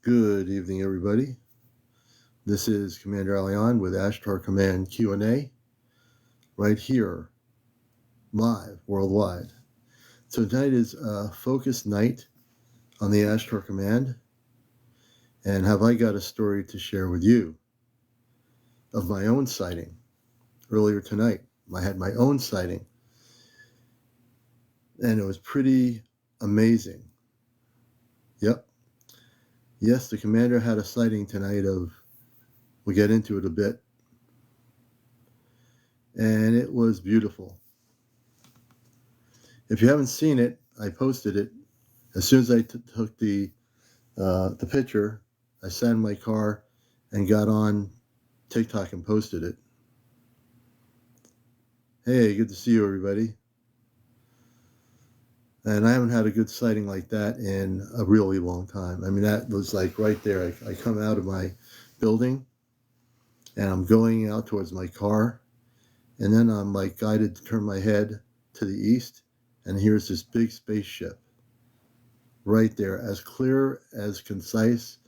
Good evening, everybody. This is CmdrAleon with Ashtar Command Q&A right here, live, worldwide. So tonight is a focused night on the Ashtar Command, and have I got a story to share with you of my own sighting earlier tonight. I had my own sighting, and it was pretty amazing. Yep. Yes, the commander had a sighting tonight we'll get into it a bit, and it was beautiful. If you haven't seen it, I posted it. As soon as I took the picture, I sat in my car and got on TikTok and posted it. Hey, good to see you, everybody. And I haven't had a good sighting like that in a really long time. I mean, that was like right there. I come out of my building and I'm going out towards my car, and then I'm like guided to turn my head to the east, and here's this big spaceship right there, as clear, as concise,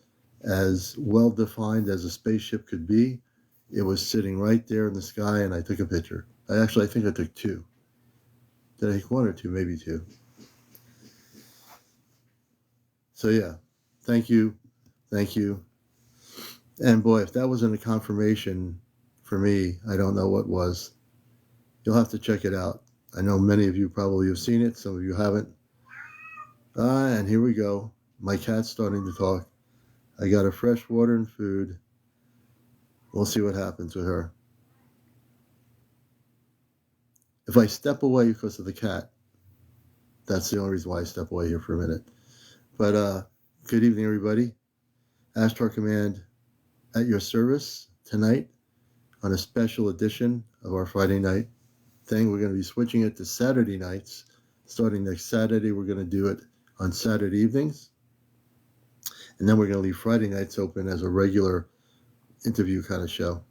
as well defined as a spaceship could be. It was sitting right there in the sky, and I took a picture. I think I took two. Did I take one or two? Maybe two. So yeah, thank you. And boy, if that wasn't a confirmation for me, I don't know what was. You'll have to check it out. I know many of you probably have seen it. Some of you haven't. And here we go. My cat's starting to talk. I got her fresh water and food. We'll see what happens with her. If I step away because of the cat, that's the only reason why I step away here for a minute. But good evening, everybody. Ashtar Command at your service tonight on a special edition of our Friday night thing. We're going to be switching it to Saturday nights. Starting next Saturday, we're going to do it on Saturday evenings. And then we're going to leave Friday nights open as a regular interview kind of show.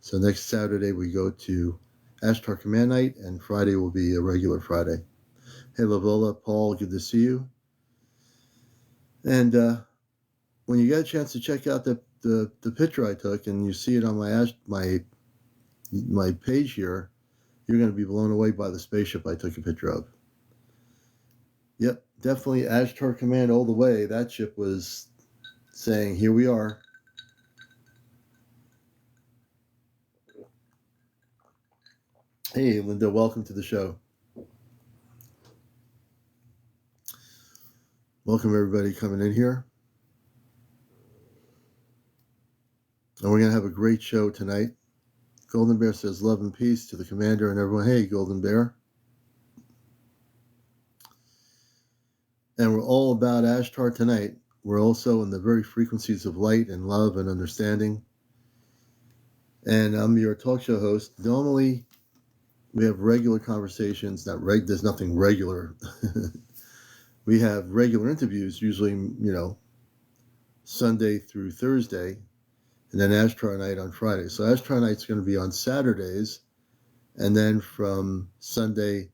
So next Saturday, we go to Ashtar Command Night, and Friday will be a regular Friday. Hey, Lavola, Paul, good to see you. And when you get a chance to check out the picture I took, and you see it on my page here, you're going to be blown away by the spaceship I took a picture of. Yep, definitely Ashtar Command all the way. That ship was saying, here we are. Hey, Linda, welcome to the show. Welcome, everybody coming in here. And we're going to have a great show tonight. Golden Bear says love and peace to the commander and everyone. Hey, Golden Bear. And we're all about Ashtar tonight. We're also in the very frequencies of light and love and understanding. And I'm your talk show host. Normally, we have regular conversations. There's nothing regular. We have regular interviews, usually, Sunday through Thursday, and then Ashtar Night on Friday. So Ashtar Night's going to be on Saturdays, and then from Sunday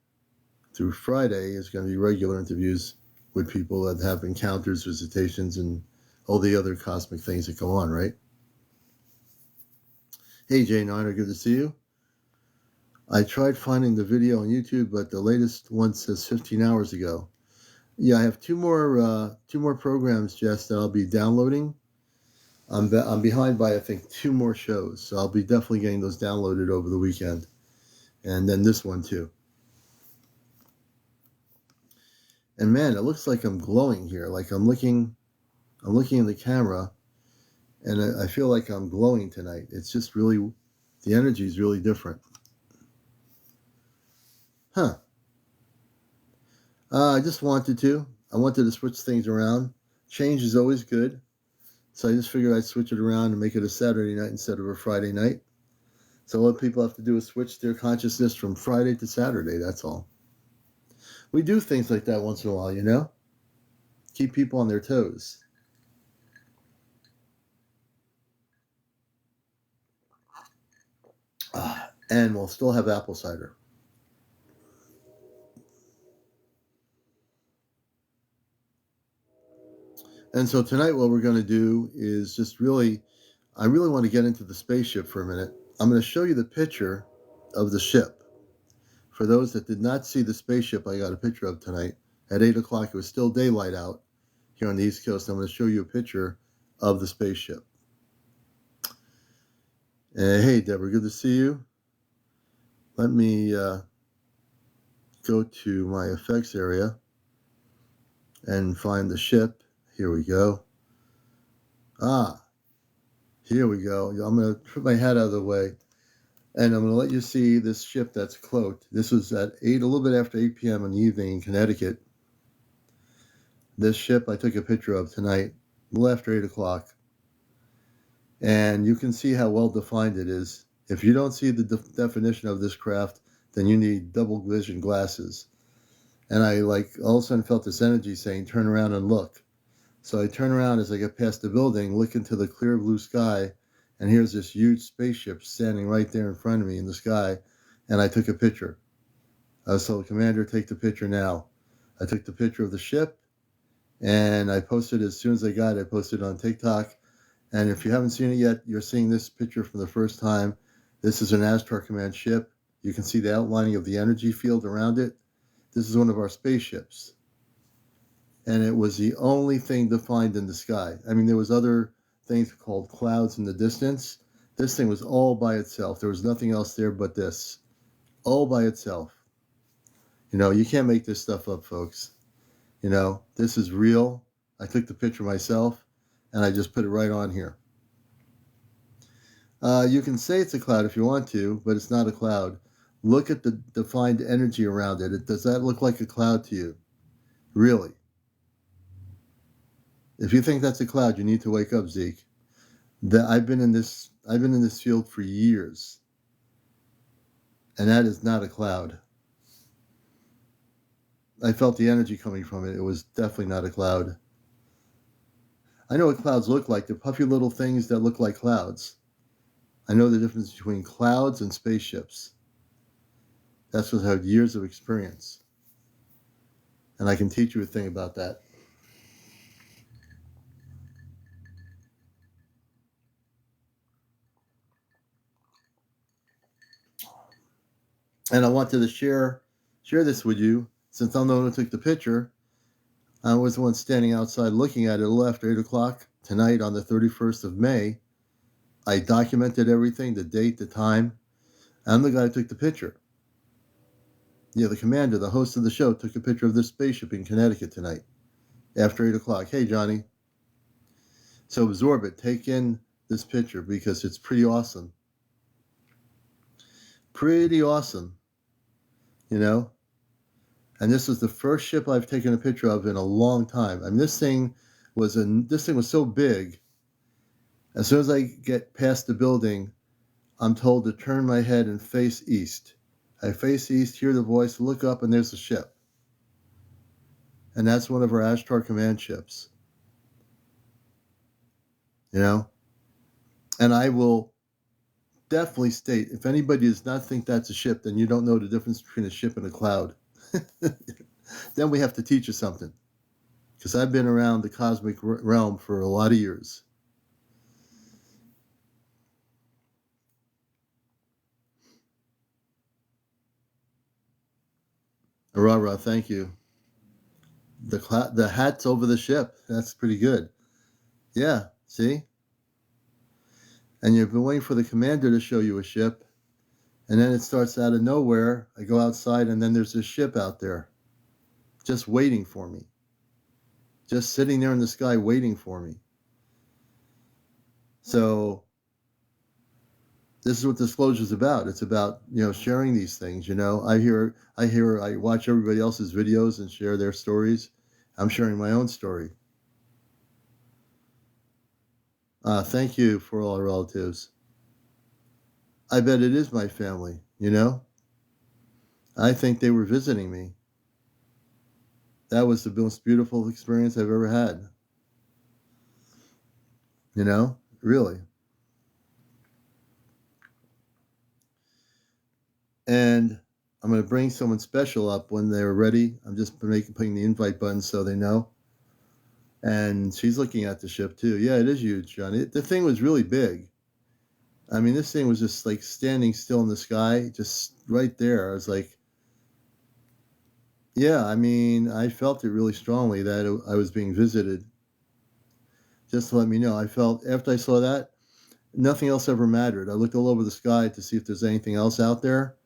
through Friday is going to be regular interviews with people that have encounters, visitations, and all the other cosmic things that go on, right? Hey, Jay Niner, good to see you. I tried finding the video on YouTube, but the latest one says 15 hours ago. Yeah, I have two more programs, Jess, that I'll be downloading. I'm behind by, I think, 2 more shows, so I'll be definitely getting those downloaded over the weekend, and then this one too. And man, it looks like I'm glowing here. Like I'm looking in the camera, and I feel like I'm glowing tonight. It's just really, the energy is really different. Huh. I wanted to switch things around. Change is always good. So I just figured I'd switch it around and make it a Saturday night instead of a Friday night. So what people have to do is switch their consciousness from Friday to Saturday, that's all. We do things like that once in a while, Keep people on their toes. And we'll still have apple cider. And so tonight what we're going to do is just I really want to get into the spaceship for a minute. I'm going to show you the picture of the ship. For those that did not see the spaceship I got a picture of tonight, at 8 o'clock, it was still daylight out here on the East Coast. I'm going to show you a picture of the spaceship. Hey, Deborah, good to see you. Let me go to my effects area and find the ship. Here we go. Here we go. I'm going to put my hat out of the way, and I'm going to let you see this ship that's cloaked. This was at 8, a little bit after 8 p.m. in the evening in Connecticut. This ship I took a picture of tonight, a little after 8 o'clock. And you can see how well defined it is. If you don't see the definition of this craft, then you need double vision glasses. And I all of a sudden felt this energy saying, turn around and look. So I turn around as I get past the building, look into the clear blue sky, and here's this huge spaceship standing right there in front of me in the sky, and I took a picture. I was told, Commander, take the picture now. I took the picture of the ship, and I posted it as soon as I got it. I posted it on TikTok, and if you haven't seen it yet, you're seeing this picture for the first time. This is an Ashtar Command ship. You can see the outlining of the energy field around it. This is one of our spaceships. And it was the only thing defined in the sky. I mean, there was other things called clouds in the distance. This thing was all by itself. There was nothing else there but this. All by itself. You know, you can't make this stuff up, folks. You know, this is real. I took the picture myself, and I just put it right on here. You can say it's a cloud if you want to, but it's not a cloud. Look at the defined energy around it. Does that look like a cloud to you? Really? If you think that's a cloud, you need to wake up, Zeke. I've been in this field for years, and that is not a cloud. I felt the energy coming from it. It was definitely not a cloud. I know what clouds look like. They're puffy little things that look like clouds. I know the difference between clouds and spaceships. That's what I have years of experience. And I can teach you a thing about that. And I wanted to share this with you, since I'm the one who took the picture. I was the one standing outside looking at it a little after 8 o'clock tonight on the 31st of May. I documented everything, the date, the time. I'm the guy who took the picture. Yeah, the commander, the host of the show, took a picture of this spaceship in Connecticut tonight after 8 o'clock. Hey, Johnny. So absorb it. Take in this picture because it's pretty awesome. Pretty awesome. You know? And this was the first ship I've taken a picture of in a long time. I mean, this thing was so big. As soon as I get past the building, I'm told to turn my head and face east. I face east, hear the voice, look up, and there's the ship. And that's one of our Ashtar Command Ships. You know? And I will definitely state, if anybody does not think that's a ship, then you don't know the difference between a ship and a cloud. Then we have to teach you something. Because I've been around the cosmic realm for a lot of years. Rah, thank you. The hat's over the ship. That's pretty good. Yeah, see? And you've been waiting for the commander to show you a ship. And then it starts out of nowhere. I go outside and then there's this ship out there. Just waiting for me. Just sitting there in the sky waiting for me. So this is what disclosure is about. It's about, sharing these things. I watch everybody else's videos and share their stories. I'm sharing my own story. Thank you for all our relatives. I bet it is my family, I think they were visiting me. That was the most beautiful experience I've ever had. Really. And I'm going to bring someone special up when they're ready. I'm just putting the invite button so they know. And she's looking at the ship too. Yeah, it is huge, John. The thing was really big. I mean, this thing was just like standing still in the sky, just right there. I was like, yeah, I mean, I felt it really strongly that I was being visited. Just to let me know, I felt after I saw that, nothing else ever mattered. I looked all over the sky to see if there's anything else out there,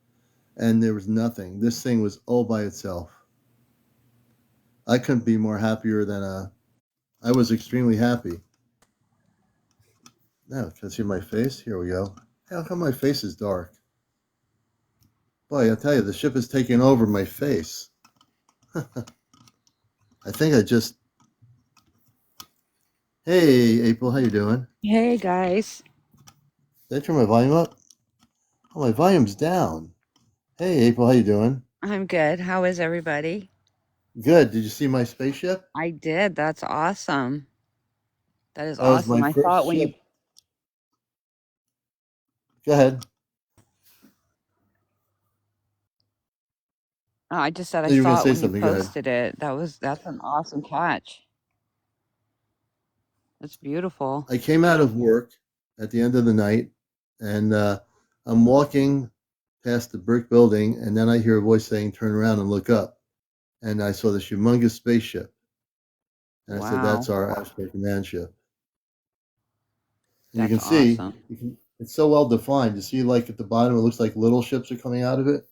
and there was nothing. This thing was all by itself. I couldn't be more happier than I was extremely happy. Now, can I see my face? Here we go. How come my face is dark? Boy, I tell you, the ship is taking over my face. I think I just. Hey, April, how you doing? Hey guys, Did I turn my volume up? Oh, my volume's down. Hey, April, how you doing? I'm good. How is everybody? Good. Did you see my spaceship? I did. That's awesome. That is That was awesome. my I first thought when you, ship. Go ahead. I just said I You were going saw to it say when you something. Go ahead. posted it. That's an awesome catch. It's beautiful. I came out of work at the end of the night, and I'm walking past the brick building, and then I hear a voice saying, "Turn around and look up." And I saw this humongous spaceship, and I said, "That's Wow, our Ashtar Command Ship." And you that's can see, awesome. it's so well defined. You see, like at the bottom, it looks like little ships are coming out of it,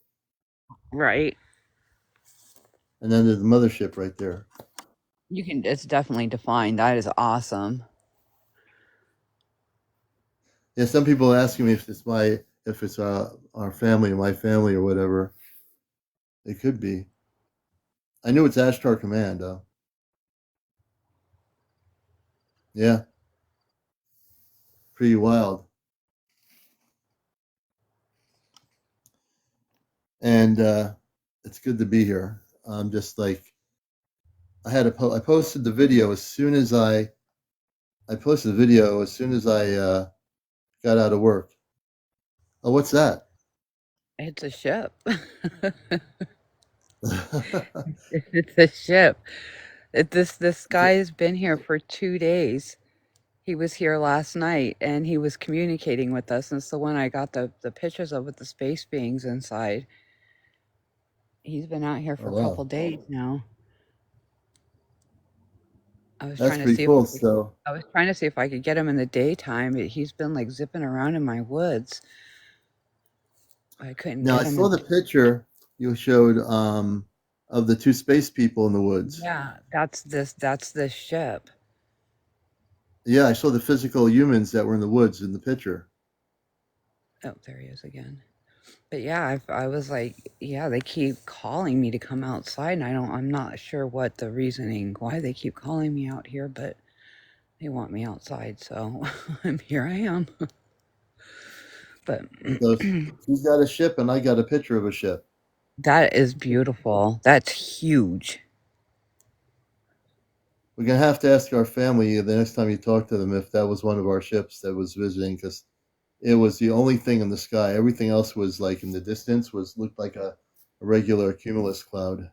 Right. and then there's the mothership right there. You can. It's definitely defined. That is awesome. Yeah, some people are asking me if it's our family, my family, or whatever. It could be. I knew it's Ashtar Command, though. Yeah, pretty wild. And it's good to be here. I'm just like I posted the video as soon as I posted the video as soon as I got out of work. Oh, what's that? It's a ship. It's a ship. This guy has been here for 2 days. He was here last night and he was communicating with us. And it's the one I got the pictures of with the space beings inside. He's been out here for Oh a couple wow, days now. I was that's trying to pretty see if cool. So I was trying to see if I could get him in the daytime. He's been like zipping around in my woods. I couldn't now I get him saw in. the picture you showed of the two space people in the woods. Yeah, that's this ship. Yeah, I saw the physical humans that were in the woods in the picture. Oh, there he is again. But yeah, I was like, yeah, they keep calling me to come outside, and I'm not sure what the reasoning why they keep calling me out here, but they want me outside, so here I am. But So she's got a ship, and I got a picture of a ship. that is beautiful. That's huge. We're gonna have to ask our family the next time you talk to them if that was one of our ships that was visiting, because it was the only thing in the sky. Everything else was like in the distance was looked like a regular cumulus cloud.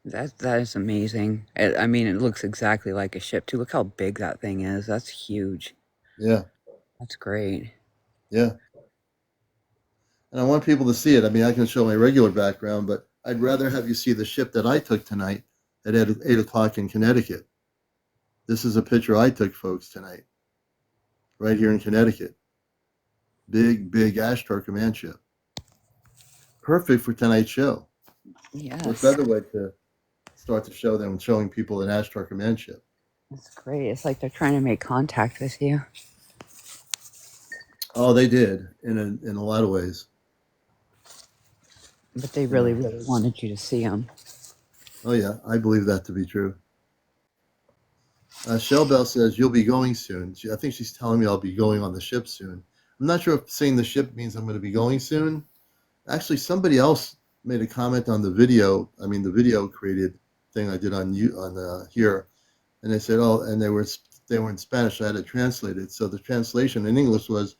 That is amazing. I mean, it looks exactly like a ship too. Look how big that thing is. That's huge. Yeah, That's great. yeah. And I want people to see it. I mean, I can show my regular background, but I'd rather have you see the ship that I took tonight at 8 o'clock in Connecticut. This is a picture I took, folks, tonight, right here in Connecticut. Big, big Ashtar Command Ship. Perfect for tonight's show. What Yes, better way to start the show than showing people an Ashtar Command Ship? that's great. It's like they're trying to make contact with you, Oh, they did in a lot of ways. but they really, Yeah. really wanted you to see them. Oh yeah, I believe that to be true. Shell Bell says you'll be going soon. I think she's telling me I'll be going on the ship soon. I'm not sure if saying the ship means I'm going to be going soon. Actually, somebody else made a comment on the video. I mean, the video created thing I did on you on here, and they said, "Oh," and they were in Spanish. So I had to translate it. So the translation in English was,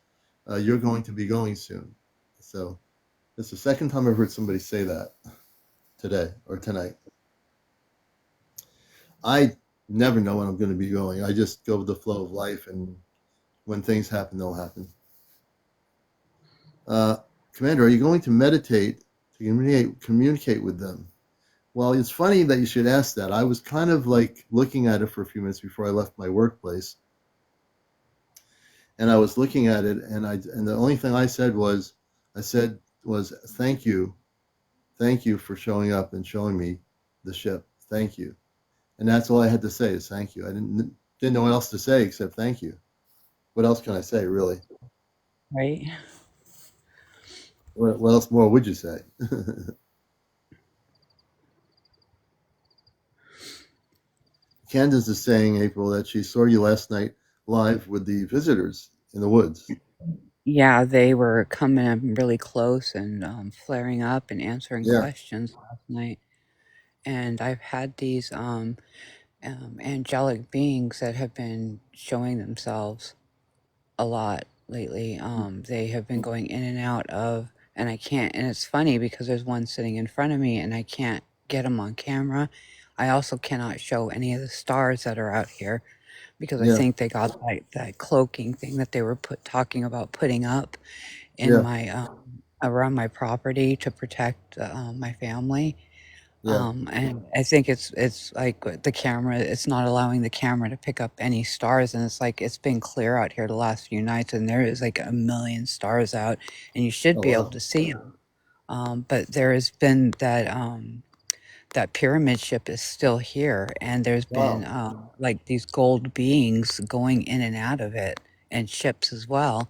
"You're going to be going soon." So it's the second time I've heard somebody say that today or tonight. I never know when I'm going to be going. I just go with the flow of life, and when things happen, they'll happen. Uh, Commander, are you going to meditate to communicate with them? Well, it's funny that you should ask that. I was kind of like looking at it for a few minutes before I left my workplace, and I was looking at it, and the only thing I said was thank you for showing up and showing me the ship. Thank you, and that's all I had to say is thank you. I didn't know what else to say except thank you. What else can I say, really? Right? What else more would you say? Candace is saying, April, that she saw you last night live with the visitors in the woods. Yeah, they were coming up really close and flaring up and answering Yeah, questions last night. And I've had these angelic beings that have been showing themselves a lot lately. They have been going in and out of, and I can't, and it's funny because there's one sitting in front of me and I can't get them on camera. I also cannot show any of the stars that are out here because I yeah, think they got that cloaking thing that they were talking about putting up in yeah, my around my property to protect my family. yeah. And I think it's like the camera, it's not allowing the camera to pick up any stars, and it's like it's been clear out here the last few nights, and there is like a million stars out, and you should Oh, be able wow. to see them. But there has been that pyramid ship is still here, and there's been Wow. like these gold beings going in and out of it, and ships as well.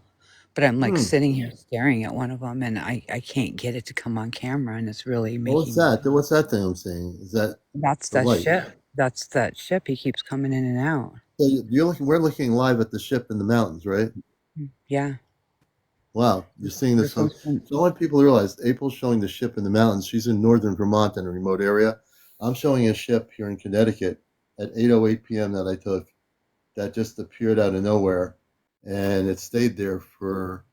But I'm like Hmm. sitting here staring at one of them, and I can't get it to come on camera, and it's really Well, what's making me. that? What's that thing I'm seeing? Is that That's the that light? ship. That's that ship. He keeps coming in and out. So you're looking. We're looking live at the ship in the mountains, right? Yeah. Wow, you're seeing this This from. one's been, So I want people to realize April's showing the ship in the mountains. She's in Northern Vermont in a remote area. I'm showing a ship here in Connecticut at 8:08 p.m. that I took that just appeared out of nowhere, and it stayed there for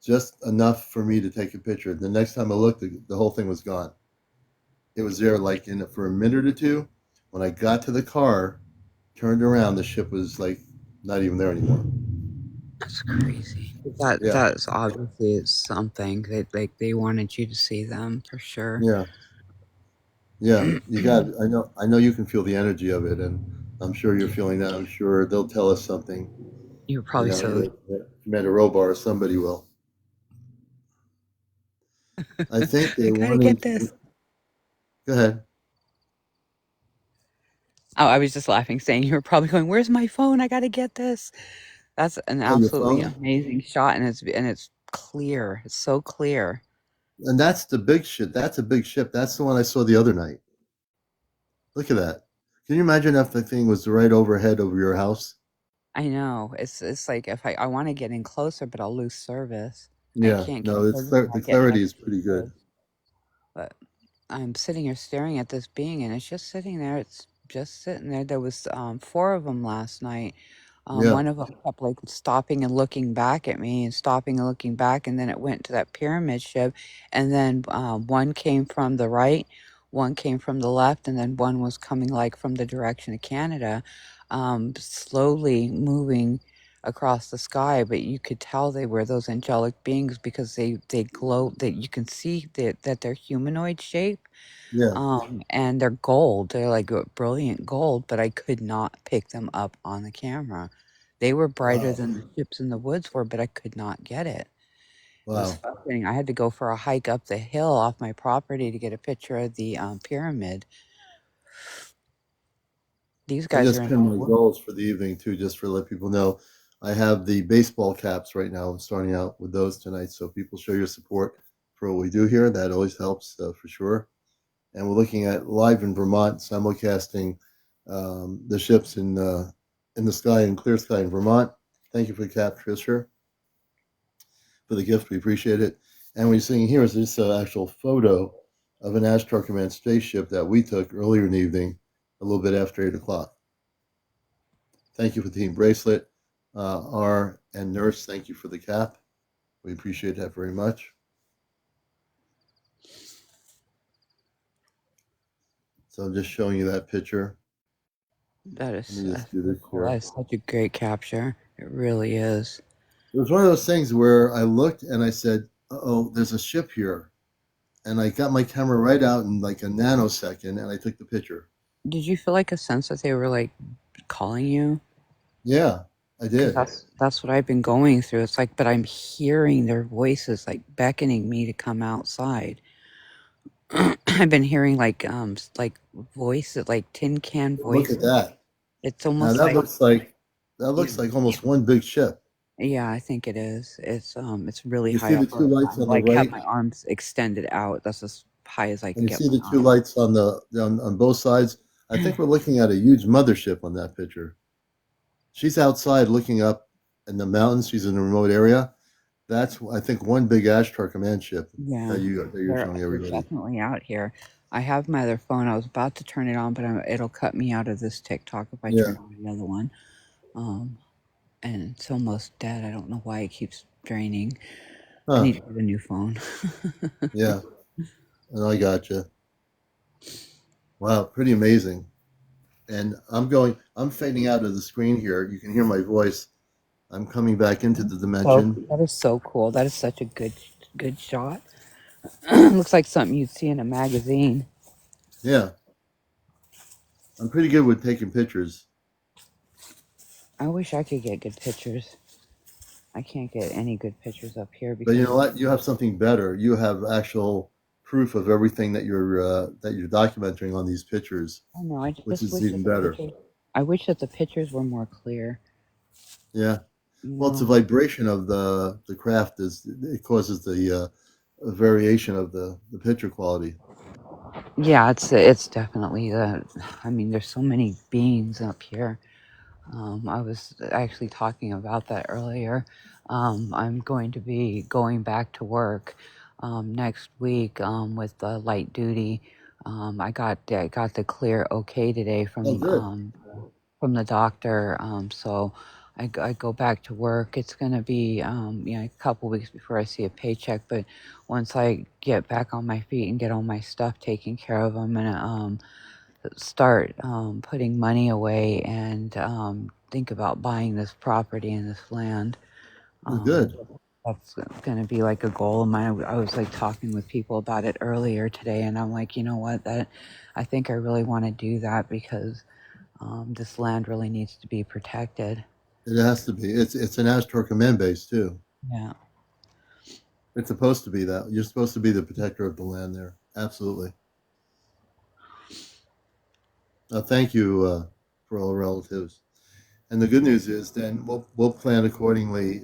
just enough for me to take a picture. The next time I looked, the whole thing was gone. It was there like in for a minute or two. When I got to the car, turned around, the ship was like not even there anymore. that's crazy. That Yeah, that's obviously it's something that like they wanted you to see them for sure. yeah, yeah. You got. I know. You can feel the energy of it, and I'm sure you're feeling that. I'm sure they'll tell us something. You're You probably know, so. either Commander Robar or somebody will. I think I they're gotta wanting get to. this. Go ahead. Oh, I was just laughing, saying you're probably going, "Where's my phone? I gotta get this." That's an Oh, your absolutely phone. amazing shot, and it's clear. It's so clear. And that's the big ship. That's a big ship. That's the one I saw the other night. Look at that. Can you imagine if the thing was right overhead over your house? I know. It's like if I want to get in closer, but I'll lose service. I Yeah. can't get No, service when the I get clarity next is to pretty the good. woods. But I'm sitting here staring at this being, and it's just sitting there. It's just sitting there. There was four of them last night. Yeah. One of them kept like stopping and looking back at me, and stopping and looking back, and then it went to that pyramid ship, and then one came from the right, one came from the left, and then one was coming like from the direction of Canada, slowly moving across the sky, but you could tell they were those angelic beings because they glow, that you can see that they're humanoid shape, Yeah. and they're gold, they're like a brilliant gold, but I could not pick them up on the camera. They were brighter Wow. than the ships in the woods were, but I could not get it. It was Wow. fascinating. I had to go for a hike up the hill off my property to get a picture of the pyramid. These I guys are just in the pinned my woods. goals for the evening too, just for let people know. I have the baseball caps right now. I'm starting out with those tonight, so people show your support for what we do here. That always helps for sure. And we're looking at live in Vermont, simulcasting the ships in the sky in clear sky in Vermont. Thank you for the cap, Trisha, for the gift. We appreciate it. And what you're seeing here is this actual photo of an Ashtar Command spaceship that we took earlier in the evening, a little bit after 8 o'clock. Thank you for the team bracelet. R and Nurse, thank you for the cap. We appreciate that very much. So I'm just showing you that picture. That is Let me just do so this cool. That here. is such a great capture. It really is. It was one of those things where I looked and I said, "Oh, there's a ship here," and I got my camera right out in like a nanosecond, and I took the picture. Did you feel like a sense that they were like calling you? Yeah, I Because did. that's what I've been going through. It's like, but I'm hearing their voices like beckoning me to come outside. I've been hearing like voices, like tin can Look at voices. that. It's Now almost that like, looks like yeah, almost one big ship. yeah, I think it is. It's really You high see the up. two lights I'm on the like have right, my arms extended out. That's as high as I and can you get see the my two lights on on both sides. I think we're looking at a huge mothership on that picture. She's outside looking up in the mountains. She's in a remote area. That's I think one big Ashtar Command ship Yeah, that you're showing they're everybody. definitely out here. I have my other phone. I was about to turn it on, but it'll cut me out of this TikTok if I Yeah. turn on the other one. Um, and it's almost dead. I don't know why it keeps draining. I Huh. need to get a new phone. Yeah. And I got you. Wow. Pretty amazing. And I'm fading out of the screen here. You can hear my voice. I'm coming back into the So dimension. that is so cool. That is such a good shot. Looks like something you'd see in a magazine. Yeah. I'm pretty good with taking pictures. I wish I could get good pictures. I can't get any good pictures up here But you because know what? You have something better. You have actual proof of everything that you're documenting on these pictures, I know. I which just is wish that even the better. pictures. I wish that the pictures were more clear. Yeah. You Well, it's the know. vibration of the craft is it causes the variation of the picture quality. Yeah, it's definitely the. I mean, there's so many beings up here. I was actually talking about that earlier. I'm going to be going back to work next week with the light duty. I got the clear okay today Oh, good. from the doctor. So I go back to work. It's going to be a couple weeks before I see a paycheck. But once I get back on my feet and get all my stuff taken care of, I'm gonna start putting money away and think about buying this property and this land. Oh, Um, good. that's going to be like a goal of mine. I was like talking with people about it earlier today, and I'm like, you know what, that I think I really want to do that because this land really needs to be protected. It has to be. It's an Ashtar command base too. Yeah. It's supposed to be that. You're supposed to be the protector of the land there. Absolutely. Thank you for all relatives. And the good news is, then we'll plan accordingly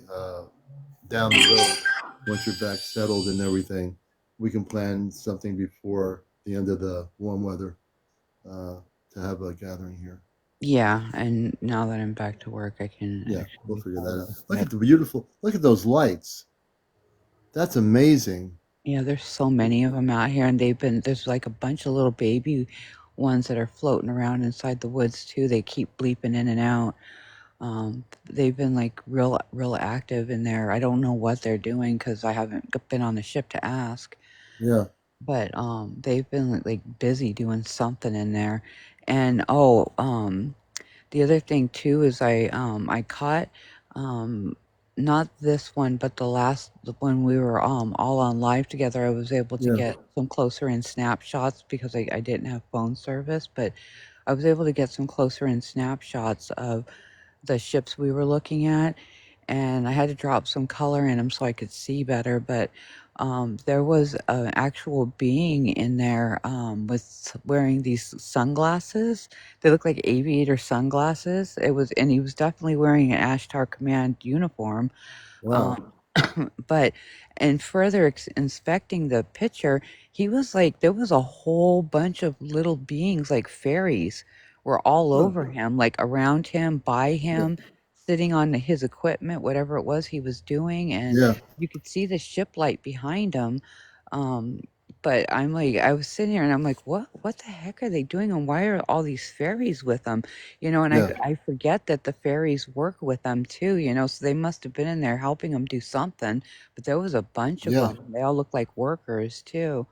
down the road. Once you're back settled and everything, we can plan something before the end of the warm weather uh, to have a gathering here. Yeah, and now that I'm back to work, I can Yeah, we'll actually figure that out. Look get. at the beautiful. Look at those lights. That's amazing. Yeah, there's so many of them out here, and there's like a bunch of little baby ones that are floating around inside the woods too. They keep bleeping in and out. They've been like real active in there. I don't know what they're doing because I haven't been on the ship to ask, Yeah, but they've been like busy doing something in there. And oh, the other thing too is I caught um not this one but when we were all on live together. I was able to yeah. get some closer in snapshots because I didn't have phone service, but I was able to get some closer in snapshots of the ships we were looking at, and I had to drop some color in them so I could see better. But there was an actual being in there with wearing these sunglasses. They look like aviator sunglasses. And he was definitely wearing an Ashtar Command uniform. Wow. Um, but and further inspecting the picture, he was like there was a whole bunch of little beings like fairies were all Huh. over him, like around him, by Yeah. him, sitting on his equipment, whatever it was he was doing, and Yeah. you could see the ship light behind him. Um, but I'm like, I was sitting there and I'm like, what the heck are they doing, and why are all these fairies with them? And Yeah. I forget that the fairies work with them too, so they must have been in there helping them do something. But there was a bunch of Yeah. them. They all look like workers too.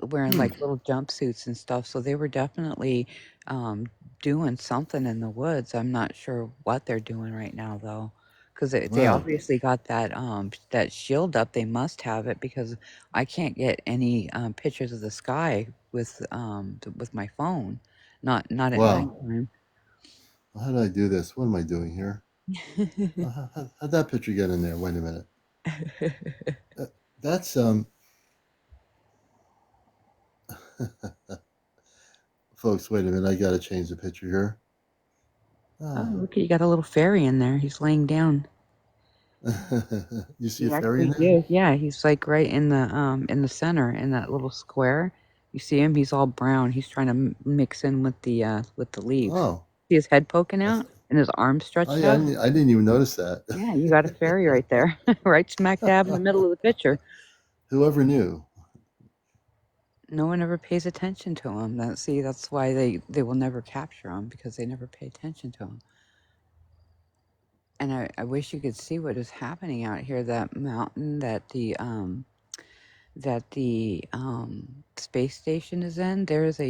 wearing Hmm. like little jumpsuits and stuff. So they were definitely um, doing something in the woods. I'm not sure what they're doing right now though, because they Wow. obviously got that shield up. They must have it because I can't get any pictures of the sky with my phone. Not at Wow. nighttime. Well, how did I do this? What am I doing here? How'd that picture get in there? Wait a minute. Uh, That's folks. Wait a minute. I gotta change the picture here. Oh, Ah. look, you got a little fairy in there. He's laying down. You see a He fairy in actually there? is. Yeah, he's like right in the center in that little square. You see him? He's all brown. He's trying to mix in with the leaves. Oh, See his head poking that's. out and his arms Oh stretched yeah, out? I didn't even notice that. Yeah, you got a fairy right there. Right smack dab in the middle of the picture. Whoever knew? No one ever pays attention to him. That's why they will never capture him because they never pay attention to him. And I wish you could see what is happening out here. That mountain that the space station is in. There's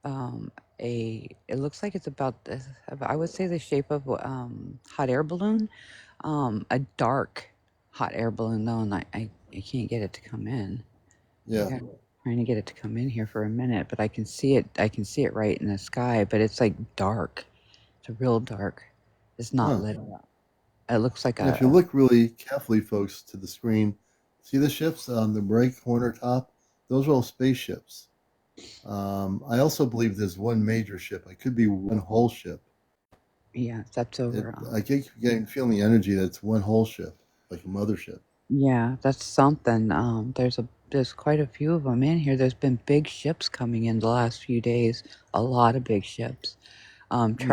um, it looks like it's about I would say the shape of hot air balloon, a dark hot air balloon though, and I can't get it to come in. I Yeah. got trying to get it to come in here for a minute, but I can see it. I can see it right in the sky, but it's like dark. It's real dark. It's not Huh. lit up. It looks like And if you look really carefully, folks, to the screen, see the ships on the right corner top? Those are all spaceships. I also believe there's one major ship. It could be one whole ship. yeah, that's over. I keep getting feeling the energy that it's one whole ship, like a mothership. Yeah, that's something. There's quite a few of them in here. There's been big ships coming in the last few days. A lot of big ships, Hmm.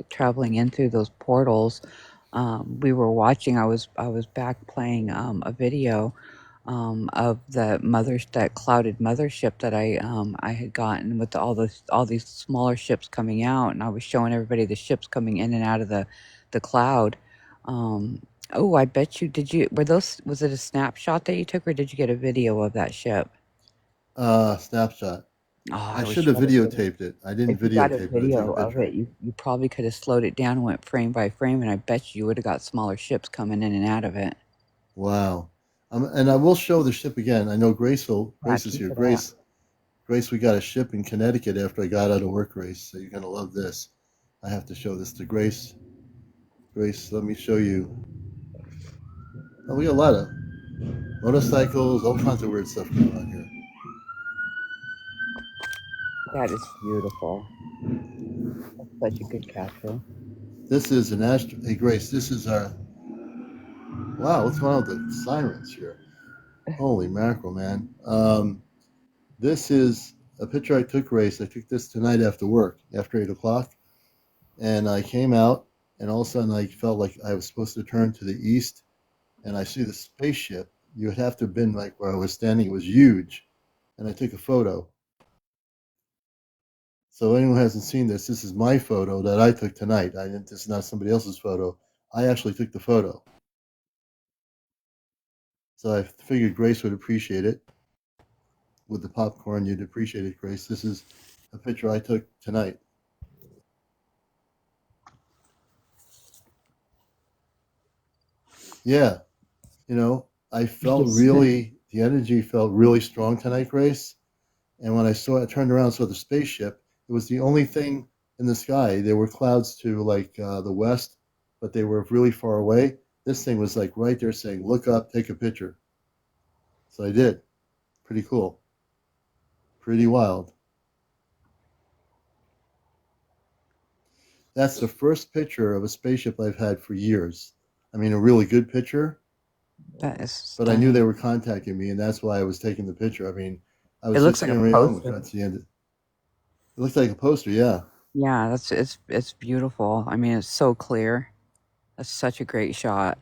traveling in through those portals. We were watching. I was back playing a video of that clouded mothership that I had gotten with all these smaller ships coming out, and I was showing everybody the ships coming in and out of the cloud. Um, oh, I bet you did you were those was it a snapshot that you took or did you get a video of that ship? Snapshot. Oh, I I should wish you have had a video. videotaped it. I didn't If you got a videotape it. I took a video of picture. it, you probably could have slowed it down and went frame by frame, and I bet you would have got smaller ships coming in and out of it. Wow. And I will show the ship again. I know Yeah, Grace is keep here. it up. Grace, we got a ship in Connecticut after I got out of work, Grace. So you're gonna love this. I have to show this to Grace. Grace, let me show you. Oh, we got a lot of motorcycles, all kinds of weird stuff going on here. That is beautiful. That's such a good capture. This is an Astro. Hey, Grace, this is our. Wow, what's going on with the sirens here? Holy mackerel, man. This is a picture I took, Grace. I took this tonight after work, after 8 o'clock. And I came out, and all of a sudden I felt like I was supposed to turn to the east, and I see the spaceship. You would have to have been like where I was standing. It was huge. And I took a photo. So anyone who hasn't seen this, this is my photo that I took tonight. I didn't, this is not somebody else's photo. I actually took the photo. So I figured Grace would appreciate it. With the popcorn, you'd appreciate it, Grace. This is a picture I took tonight. Yeah, I felt Yes. really, the energy felt really strong tonight, Grace. And when I turned around and saw the spaceship, it was the only thing in the sky. There were clouds to like the west, but they were really far away. This thing was like right there saying, look up, take a picture. So I did. Pretty cool. Pretty wild. That's the first picture of a spaceship I've had for years. I mean, a really good picture, That is but I knew they stunning. were contacting me, and that's why I was taking the picture. I mean, I It was looks just like a getting ready. Oh, poster. that's the end. It looked like a poster, yeah. Yeah, it's beautiful. I mean, it's so clear. That's such a great shot.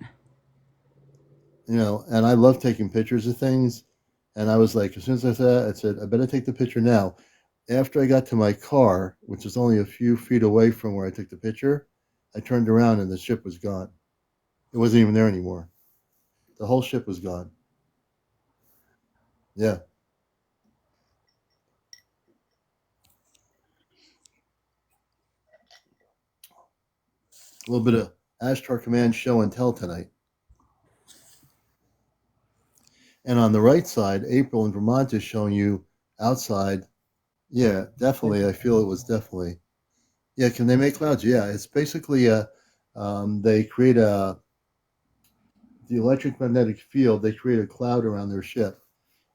And I love taking pictures of things. And I was like, as soon as I said that, I said, I better take the picture now. After I got to my car, which was only a few feet away from where I took the picture, I turned around and the ship was gone. It wasn't even there anymore. The whole ship was gone. Yeah. A little bit of Ashtar Command show and tell tonight. And on the right side, April in Vermont is showing you outside. Yeah, definitely. I feel it was definitely. Yeah, can they make clouds? Yeah, it's basically they create the electric magnetic field. They create a cloud around their ship,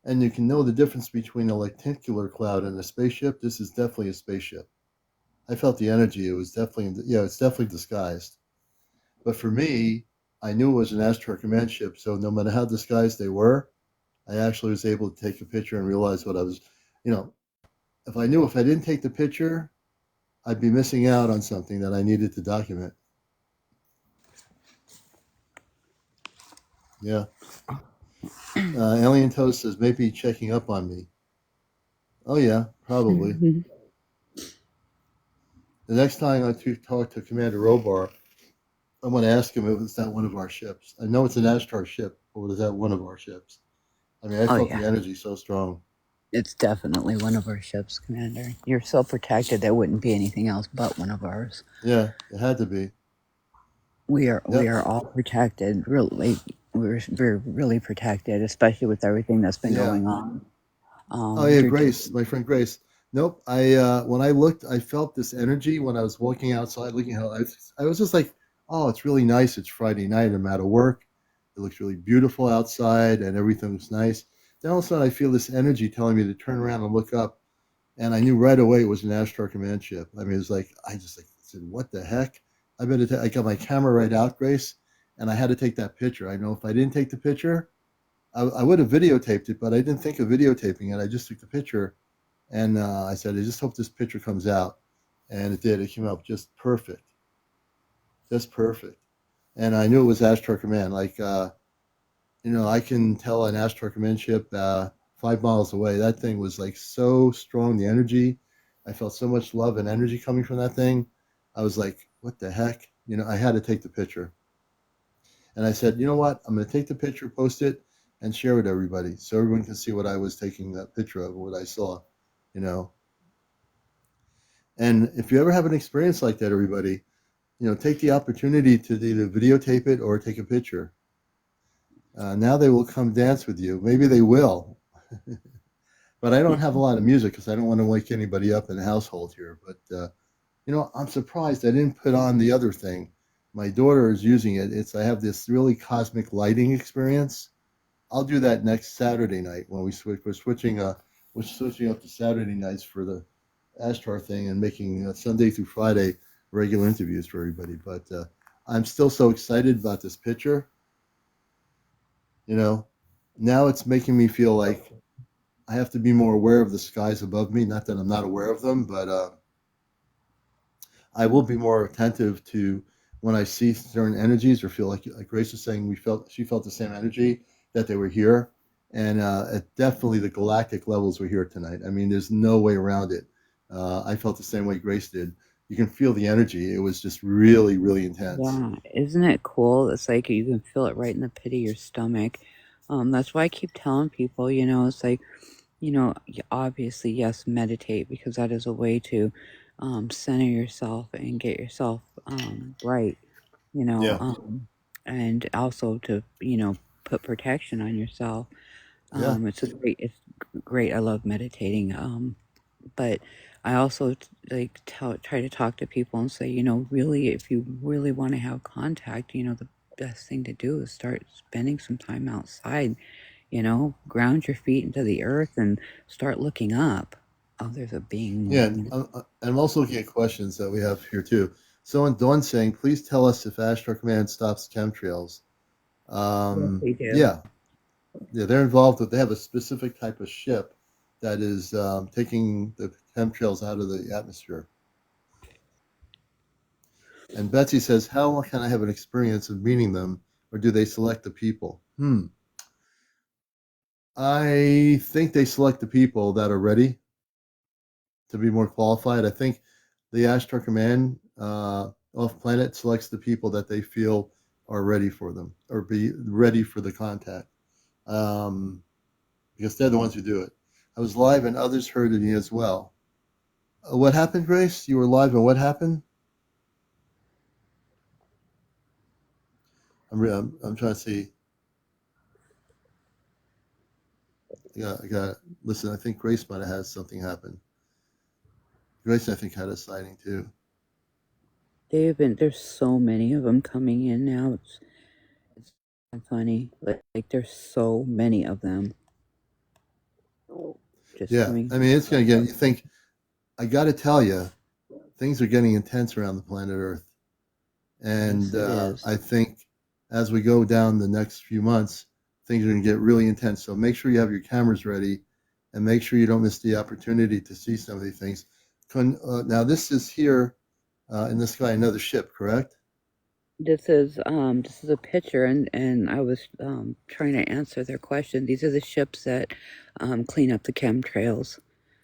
and you can know the difference between a lenticular cloud and a spaceship. This is definitely a spaceship. I felt the energy. It was definitely, yeah, it's definitely disguised. But for me, I knew it was an Ashtar Command ship, so no matter how disguised they were, I actually was able to take a picture and realize what I was, you know, if I knew if I didn't take the picture, I'd be missing out on something that I needed to document. Yeah. Alien Toast says maybe checking up on me. Oh yeah, probably. The next time I talk to Commander Robar, I'm going to ask him if it's that one of our ships. I know it's an Ashtar ship, but was that one of our ships? I mean, I Oh felt yeah, the energy so strong. it's definitely one of our ships, Commander. You're so protected there wouldn't be anything else but one of ours. Yeah, it had to be. We Yep. are all protected. Really, we're really protected, especially with everything that's been Yeah. going on. Oh yeah, They're just Grace, my friend Grace. Nope. I when I looked, I felt this energy when I was walking outside, looking how I was just like, oh, it's really nice. It's Friday night. I'm out of work. It looks really beautiful outside, and everything looks nice. Then all of a sudden, I feel this energy telling me to turn around and look up, and I knew right away it was an Ashtar Command ship. I mean, it was like I just like said, "What the heck?" I better. I got my camera right out, Grace, and I had to take that picture. I know if I didn't take the picture, I would have videotaped it, but I didn't think of videotaping it. I just took the picture, and I said, "I just hope this picture comes out," and it did. It came out just perfect. And I knew it was Ashtar Command. Like I can tell an Ashtar Command ship 5 miles away. That thing was like so strong. The energy, I felt so much love and energy coming from that thing. I was like, "What the heck?" I had to take the picture, and I said, "You know what? I'm going to take the picture, post it, and share with everybody, so everyone can see what I was taking that picture of, what I saw." You know, and if you ever have an experience like that, everybody, take the opportunity to either videotape it or take a picture. Now they will come dance with you. Maybe they will. But I don't have a lot of music because I don't want to wake anybody up in the household here. But I'm surprised I didn't put on the other thing. My daughter is using it. I have this really cosmic lighting experience. I'll do that next Saturday night when we switch. We're switching up to Saturday nights for the Ashtar thing and making Sunday through Friday regular interviews for everybody. But I'm still so excited about this picture. You know, now it's making me feel like I have to be more aware of the skies above me. Not that I'm not aware of them, but I will be more attentive to when I see certain energies or feel like Grace was saying, she felt the same energy that they were here, and definitely the galactic levels were here tonight. I mean, there's no way around it. I felt the same way Grace did. You can feel the energy. It was just really, really intense. yeah, isn't it cool? It's like you can feel it right in the pit of your stomach. That's why I keep telling people, it's like, obviously, yes, meditate because that is a way to center yourself and get yourself right, you know, Yeah, and also to, put protection on yourself. yeah, It's great. I love meditating. But I also like try to talk to people and say, really, if you really want to have contact, the best thing to do is start spending some time outside. Ground your feet into the earth and start looking up. Oh, there's a being yeah. moving. I'm also looking at questions that we have here too. Someone, Dawn, saying, "Please tell us if Ashtar Command stops chemtrails." Yes, they do. Yeah, yeah, they're involved with. They have a specific type of ship that is taking the chemtrails out of the atmosphere. And Betsy says, "How can I have an experience of meeting them, or do they select the people?" I think they select the people that are ready to be more qualified. I think the Ashtar Command off planet selects the people that they feel are ready for them or be ready for the contact. Um, because they're the ones who do it. I was live and others heard of me as well. What happened, Grace? You were live and what happened? I'm trying to see. I got. Listen, I think Grace might have had something happen. Grace, I think, had a sighting too. There's so many of them coming in now. It's funny. Like there's so many of them. Just Yeah, coming. I mean, it's going to get. You think? I got to tell you, things are getting intense around the planet Earth, Yes, and it is. I think as we go down the next few months, things are going to get really intense. So make sure you have your cameras ready, and make sure you don't miss the opportunity to see some of these things. Now, this is here in the sky, another ship, correct? This is a picture, and I was trying to answer their question. These are the ships that clean up the chemtrails.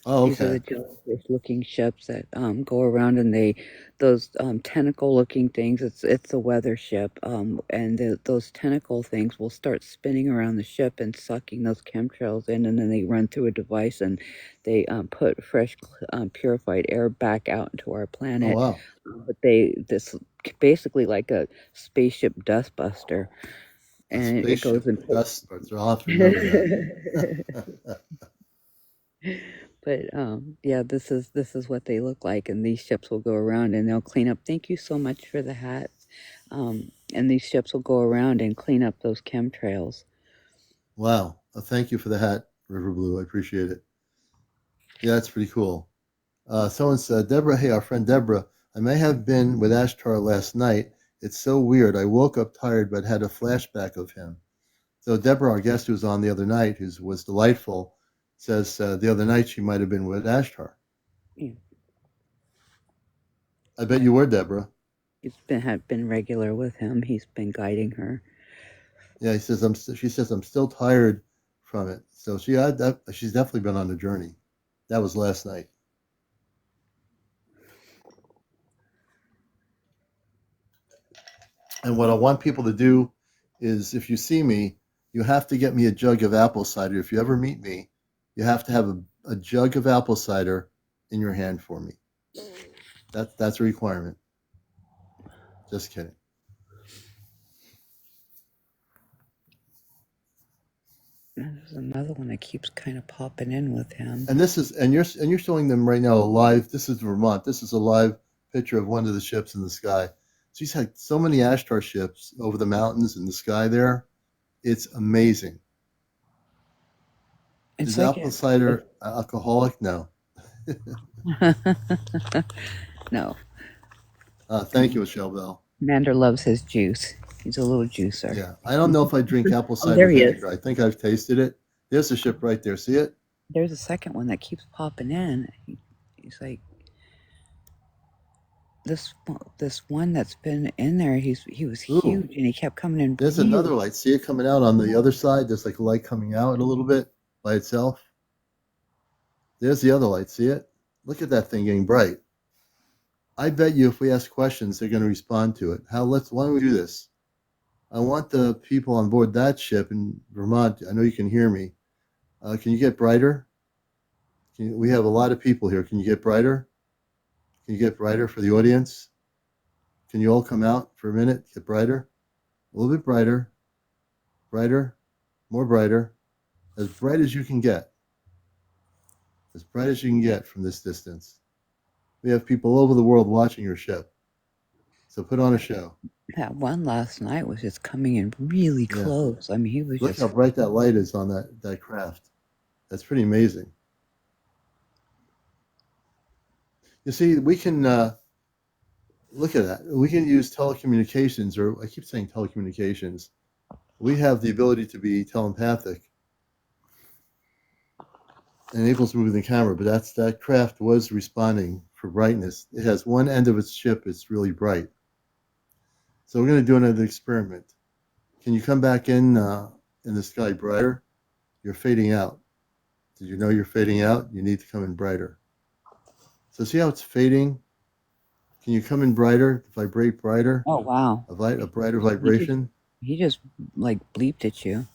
Oh, These are okay. the jellyfish-looking ships that go around, and those tentacle-looking things. It's a weather ship, and those tentacle things will start spinning around the ship and sucking those chemtrails in, and then they run through a device and they put fresh, purified air back out into our Oh, planet. wow. But this basically like a spaceship dustbuster, A and it spaceship goes into. dust parts. I'll have to remember that. But yeah, this is what they look like, and these ships will go around and they'll clean up. Thank you so much for the hats. And these ships will go around and clean up those chemtrails. Wow. Thank you for the hat, River Blue. I appreciate it. Yeah, that's pretty cool. Someone said, Deborah, hey, our friend Deborah, I may have been with Ashtar last night. It's so weird. I woke up tired but had a flashback of him. So Deborah, our guest who was on the other night, who was delightful, says the other night she might have been with Ashtar. Yeah, I bet you were, Deborah. he's been regular with him. He's been guiding her. Yeah, he says she says I'm still tired from it. So she's definitely been on a journey. That was last night. And what I want people to do is, if you see me, you have to get me a jug of apple cider. If you ever meet me, you have to have a jug of apple cider in your hand for me. That's a requirement. Just kidding. There's another one that keeps kind of popping in with him. And this is and you're showing them right now a live. This is Vermont. This is a live picture of one of the ships in the sky. She's had so many Ashtar ships over the mountains in the sky there. It's amazing. It's Is like apple cider alcoholic? No. no. Thank you, Michelle Bell. Mander loves his juice. He's a little juicer. Yeah, I don't know if I drink apple Oh, cider there he is. vinegar. I think I've tasted it. There's the ship right there. See it? There's a second one that keeps popping in. He's like this one that's been in there. He was Ooh, huge and he kept coming in there's really. another light. See it coming out on the other side? There's like a light coming out a little bit by itself. There's the other light. See it? Look at that thing getting bright. I bet you if we ask questions, they're going to respond to it. Why don't we do this? I want the people on board that ship in Vermont. I know you can hear me. Can you get brighter? We have a lot of people here. Can you get brighter? Can you get brighter for the audience? Can you all come out for a minute? Get brighter? A little bit brighter. Brighter. More brighter. As bright as you can get. As bright as you can get from this distance. We have people all over the world watching your ship. So put on a show. That one last night was just coming in really Yeah. close. I mean, he was Look just. how bright that light is on that craft. That's pretty amazing. You see, we can look at that. We can use telecommunications, or I keep saying telecommunications. We have the ability to be telepathic. It enables moving the camera, but that craft was responding for brightness. It has one end of its ship, it's really bright. So we're going to do another experiment. Can you come back in the sky brighter? You're fading out. Did you know you're fading out? You need to come in brighter. So see how it's fading? Can you come in brighter, vibrate brighter, Oh wow! a brighter He just vibration? he just like bleeped at you.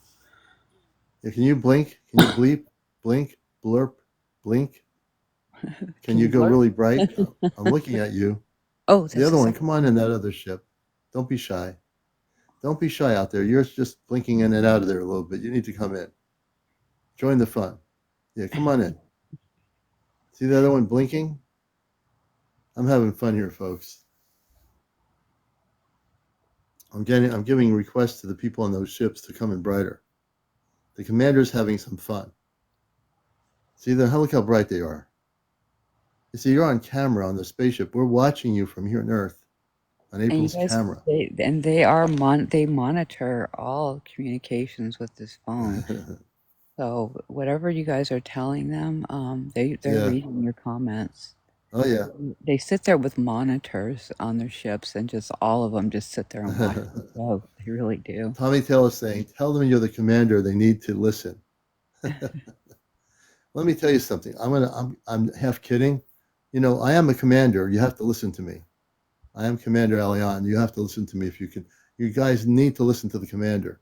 Yeah, can you blink? Can you bleep, blink, blurp, blink? Can you go blur? really bright? I'm looking at you. Oh, The that's other a one, second. come on in that other ship. Don't be shy. Don't be shy out there. You're just blinking in and out of there a little bit. You need to come in. Join the fun. Yeah, come on in. See the other one blinking? I'm having fun here, folks. I'm giving requests to the people on those ships to come in brighter. The commander's having some fun. See, look how bright they are. You see, you're on camera on the spaceship. We're watching you from here on Earth on And you April's guys, camera. they monitor all communications with this phone. So whatever you guys are telling them, they're Yeah. reading your comments. Oh yeah. They sit there with monitors on their ships, and just all of them just sit there and watch the show. They really do. Tommy Taylor saying, "Tell them you're the commander. They need to listen." Let me tell you something. I'm half kidding. You know, I am a commander. You have to listen to me. I am CmdrAleon. You have to listen to me if you can. You guys need to listen to the commander.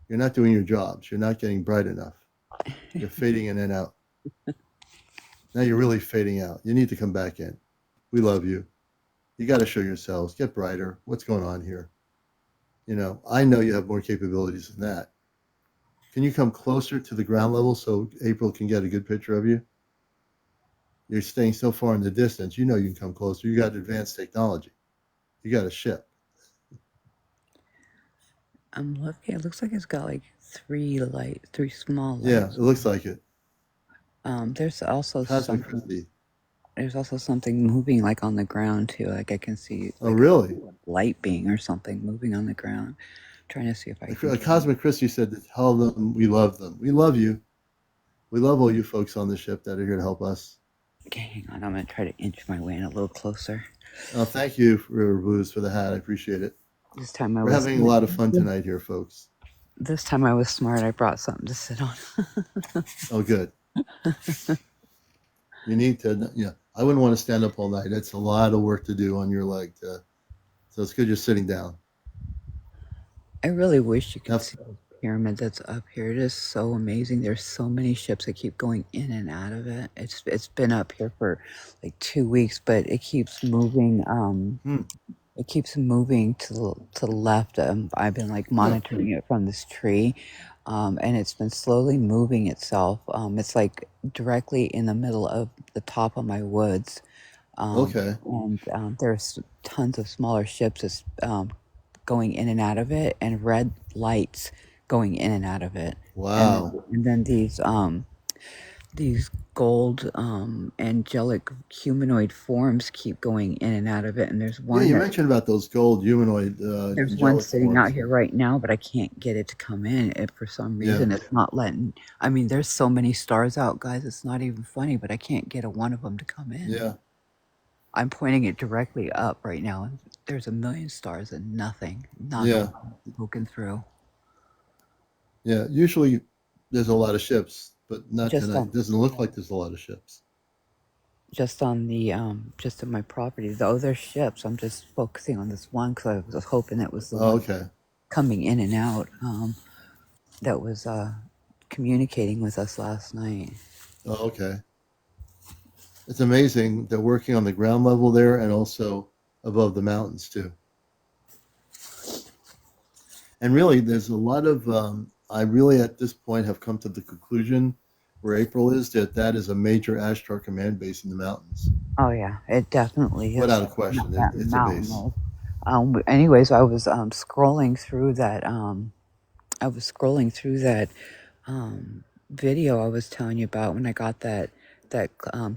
You're not doing your jobs. You're not getting bright enough. You're fading in and out. Now you're really fading out. You need to come back in. We love you. You got to show yourselves. Get brighter. What's going on here? You know, I know you have more capabilities than that. Can you come closer to the ground level so April can get a good picture of you? You're staying so far in the distance. You know you can come closer. You got advanced technology. You got a ship. I'm looking. It looks like it's got like three small lights. Yeah, it looks like it. There's also Cosmic something. Christie. There's also something moving like on the ground too. Like I can see. Oh, Like really? a light being or something moving on the ground. Trying to see if I can. Cosmic Christie said to tell them we love them. We love you. We love all you folks on the ship that are here to help us. Okay, hang on. I'm gonna try to inch my way in a little closer. Oh, thank you, Booze, for the hat. I appreciate it. This time We're having a lot of fun tonight here, folks. This time I was smart. I brought something to sit on. Oh, good. You need to, yeah. I wouldn't want to stand up all night. That's a lot of work to do on your leg. So it's good you're sitting down. I really wish you could see the pyramid that's up here. It is so amazing. There's so many ships that keep going in and out of it. It's been up here for like 2 weeks, but it keeps moving. It keeps moving to the left. I've been like monitoring it from this tree, and it's been slowly moving itself. It's like directly in the middle of the top of my woods. Okay. And there's tons of smaller ships that's going in and out of it, and red lights going in and out of it. Wow. And then these gold angelic humanoid forms keep going in and out of it. And there's one. Yeah, you mentioned about those gold humanoid. There's one sitting out here right now, but I can't get it to come in. For some reason, it's not letting. I mean, there's so many stars out, guys. It's not even funny, but I can't get one of them to come in. Yeah. I'm pointing it directly up right now. There's a million stars and nothing. Not poking through. Yeah. Usually there's a lot of ships, but not tonight. It doesn't look like there's a lot of ships. Just on the just on my property. Though there's ships. I'm just focusing on this one because I was hoping it was the one coming in and out that was communicating with us last night. Oh, okay. It's amazing. They're working on the ground level there and also above the mountains too. And really, there's a lot of. I really, at this point, have come to the conclusion where April is that is a major Ashtar Command base in the mountains. Oh yeah, it definitely is. Without a question, it's a base. Anyways, I was scrolling through that. I was scrolling through that video I was telling you about when I got that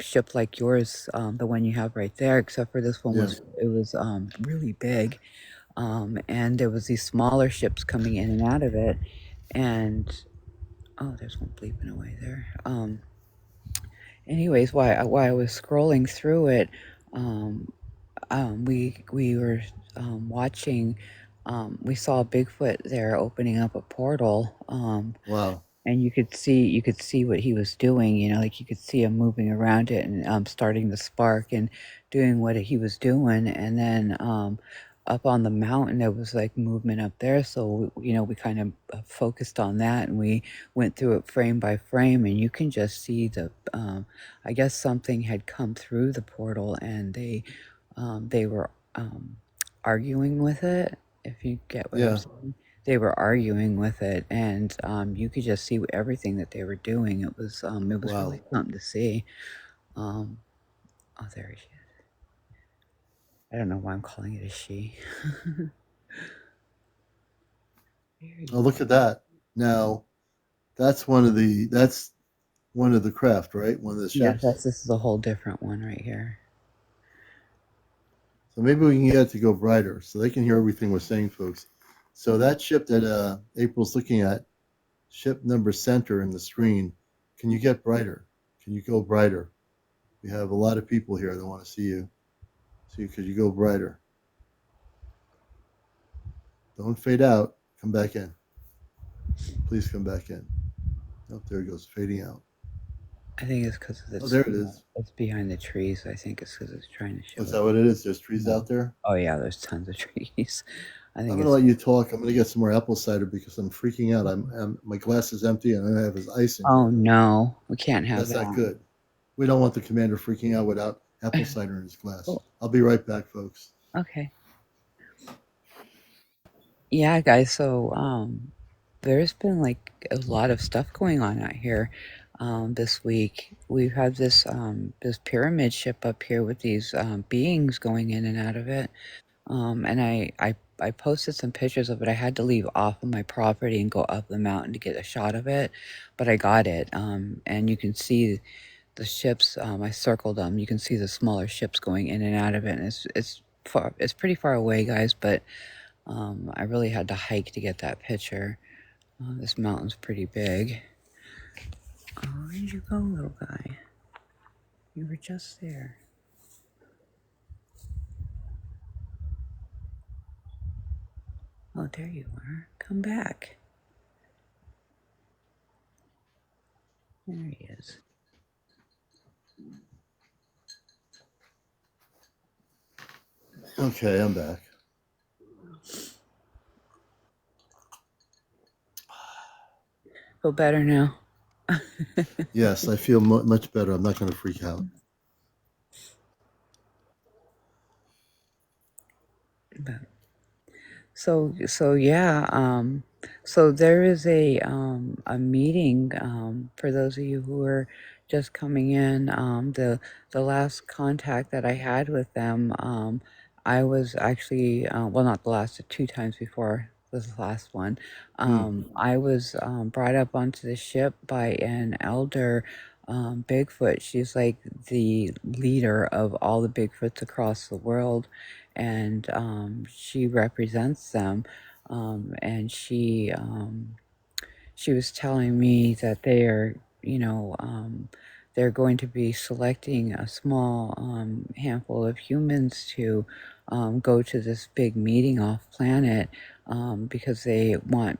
ship like yours, the one you have right there. Except for this one was really big, and there was these smaller ships coming in and out of it, and oh, there's one bleeping away there. Anyways, while I was scrolling through it, we were watching. We saw Bigfoot there opening up a portal. Wow. And you could see what he was doing. You know, like you could see him moving around it and starting the spark and doing what he was doing. And then up on the mountain, there was like movement up there. So we kind of focused on that, and we went through it frame by frame. And you can just see I guess something had come through the portal, and they were arguing with it. if you get what I'm Yeah. saying. They were arguing with it, and you could just see everything that they were doing. It was Wow. really something to see. Um, oh, there she is. I don't know why I'm calling it a she. There Oh, you look at that. Now, that's one of the craft, right? One of the Yeah, ships. this is a whole different one right here. So maybe we can get it to go brighter so they can hear everything we're saying, folks. So that ship that April's looking at, ship number center in the screen, can you get brighter? Can you go brighter? We have a lot of people here that want to see you. See, could you go brighter? Don't fade out. Come back in. Please come back in. Oh, there it goes, fading out. I think it's because Oh, there it is. it's behind the trees. I think it's because it's trying to show Is it. that what it is? There's trees No. out there. Oh yeah, there's tons of trees. I I'm think gonna it's let you talk. I'm gonna get some more apple cider because I'm freaking out. My glass is empty and I have his ice in Oh here. no, we can't have That's not that. good. We don't want the commander freaking out without apple cider in his glass. Oh, I'll be right back, folks. okay. Yeah, guys, so there's been like a lot of stuff going on out here this week. We've had this pyramid ship up here with these beings going in and out of it. And I posted some pictures of it. I had to leave off of my property and go up the mountain to get a shot of it, but I got it. And you can see the ships. I circled them. You can see the smaller ships going in and out of it, and it's pretty far away, guys. But I really had to hike to get that picture. This mountain's pretty big. Oh, where did you go, little guy? You were just there. Oh, there you are. Come back. There he is. Okay, I'm back. Feel better now? Yes, I feel much better. I'm not going to freak out. But so yeah, so there is a meeting for those of you who are just coming in. The last contact that I had with them, I was actually well, not the last, two times before this last one. Hmm. I was brought up onto the ship by an elder. Bigfoot. She's like the leader of all the Bigfoots across the world, and she represents them. And she was telling me that they are, you know, they're going to be selecting a small handful of humans to go to this big meeting off planet because they want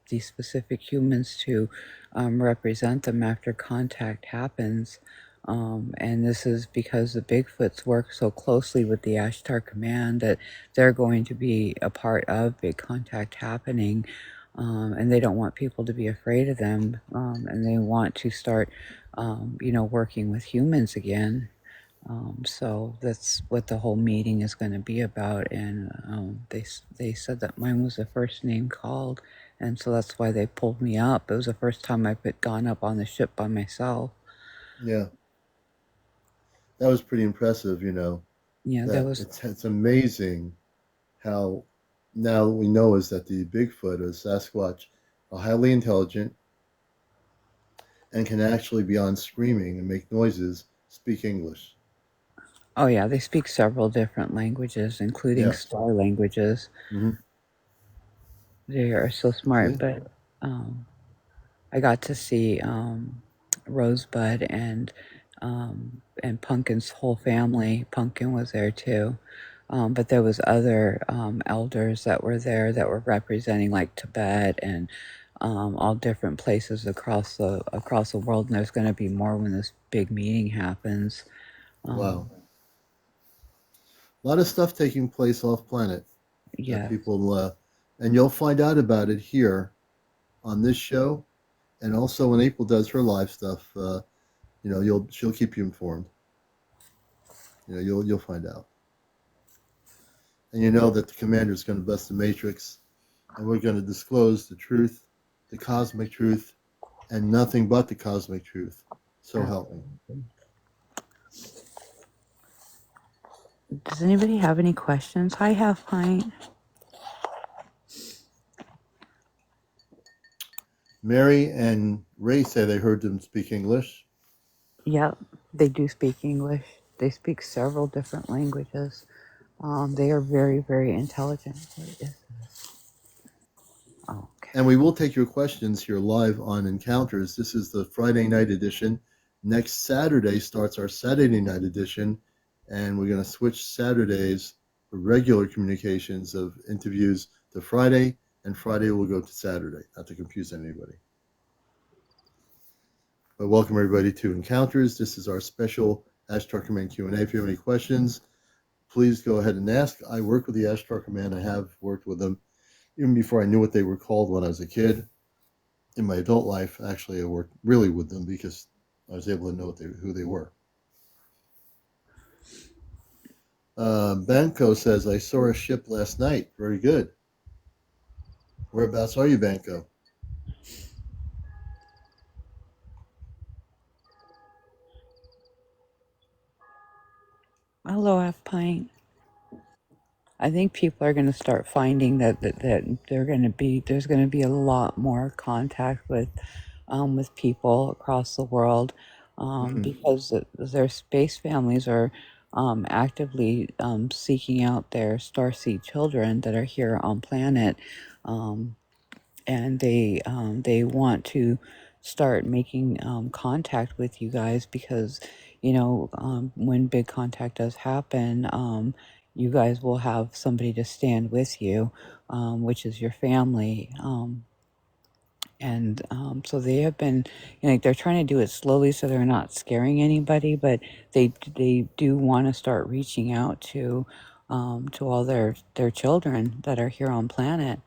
these specific humans to represent them after contact happens. And this is because the Bigfoots work so closely with the Ashtar Command that they're going to be a part of big contact happening. And they don't want people to be afraid of them. And they want to start, working with humans again. So that's what the whole meeting is going to be about. And they said that mine was the first name called. And so that's why they pulled me up. It was the first time I've gone up on the ship by myself. Yeah, that was pretty impressive. Yeah, that That was. it's amazing how now we know is that the Bigfoot or Sasquatch are highly intelligent and can actually, beyond screaming and make noises, speak English. Oh yeah, they speak several different languages, including Yeah. star languages. Hmm. They are so smart. See? But I got to see Rosebud and Pumpkin's whole family. Pumpkin was there too. But there was other elders that were there that were representing like Tibet and all different places across the world. And there's going to be more when this big meeting happens. Wow. A lot of stuff taking place off planet that Yeah. people, and you'll find out about it here on this show, and also when April does her live stuff. She'll keep you informed. You'll find out. and you know that the commander is going to bust the matrix, and we're going to disclose the truth, the cosmic truth, and nothing but the cosmic truth. So help me. Does anybody have any questions? Hi, Half Pint. Mary and Ray say they heard them speak English. Yep, they do speak English. They speak several different languages. They are very, very intelligent. What is this? Oh, okay. And we will take your questions here live on Encounters. This is the Friday night edition. Next Saturday starts our Saturday night edition, and we're going to switch Saturdays for regular communications of interviews to Friday, and Friday will go to Saturday, not to confuse anybody. But welcome everybody to Encounters. This is our special Ashtar Command Q&A. If you have any questions, please go ahead and ask. I work with the Ashtar Command. I have worked with them even before I knew what they were called when I was a kid. In my adult life, actually, I worked really with them because I was able to know who they were. Banco says, I saw a ship last night. Very good. Whereabouts are you, Banco? Hello, Half Pint. I think people are going to start finding that there's going to be a lot more contact with people across the world because their space families are actively seeking out their starseed children that are here on planet, and they want to start making contact with you guys because when big contact does happen, you guys will have somebody to stand with you, which is your family. And so they have been, they're trying to do it slowly so they're not scaring anybody, but they do want to start reaching out to all their children that are here on planet.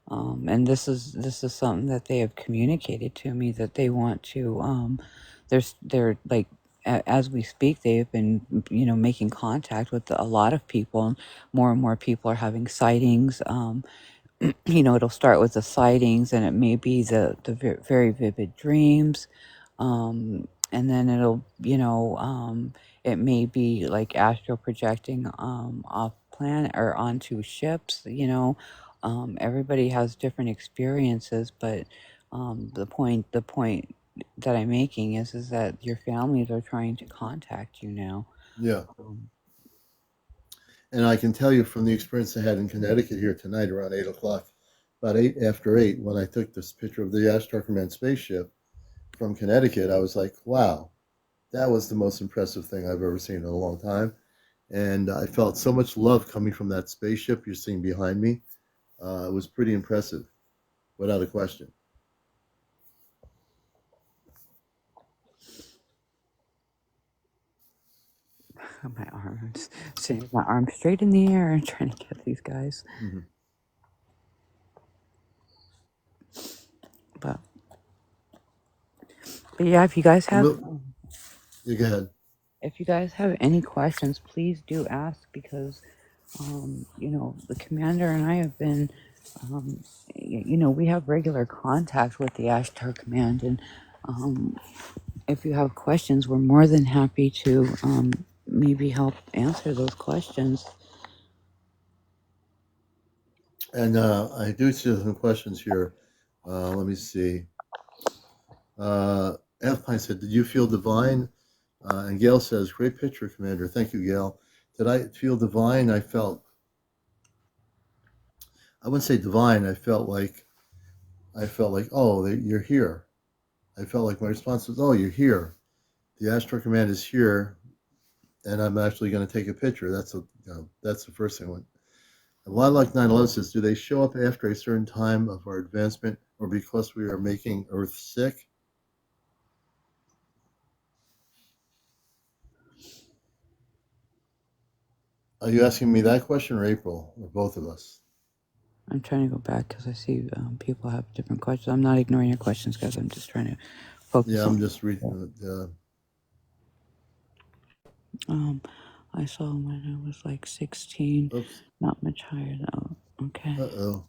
And this is something that they have communicated to me that they want to. They're like as we speak, they have been making contact with a lot of people. More and more people are having sightings. It'll start with the sightings, and it may be the very vivid dreams, and then it may be like astral projecting off planet or onto ships. Everybody has different experiences, but the point that I'm making is that your families are trying to contact you now. Yeah. And I can tell you from the experience I had in Connecticut here tonight around 8 o'clock, about 8 after 8, when I took this picture of the Ashtar Command spaceship from Connecticut, I was like, wow, that was the most impressive thing I've ever seen in a long time. And I felt so much love coming from that spaceship you're seeing behind me. It was pretty impressive, without a question. My arms, sitting my arm straight in the air and trying to get these guys. Mm-hmm. But yeah, if you guys have, You go ahead. if you guys have any questions, please do ask because, the commander and I have been, we have regular contact with the Ashtar Command, and if you have questions, we're more than happy to maybe help answer those questions. And I do see some questions here. Let me see. F. Pine said, did you feel divine? And Gail says, great picture, Commander. Thank you, Gail. Did I feel divine? I wouldn't say divine. I felt like, oh, you're here. I felt like my response was, oh, you're here. The Astro Command is here, and I'm actually going to take a picture. That's the first thing I went. And Lilac 911 says, do they show up after a certain time of our advancement or because we are making Earth sick? Are you asking me that question or April, or both of us? I'm trying to go back because I see people have different questions. I'm not ignoring your questions, guys. I'm just trying to focus. Yeah, I'm just reading. I saw when I was like 16. Oops. Not much higher though. Okay. Uh-oh.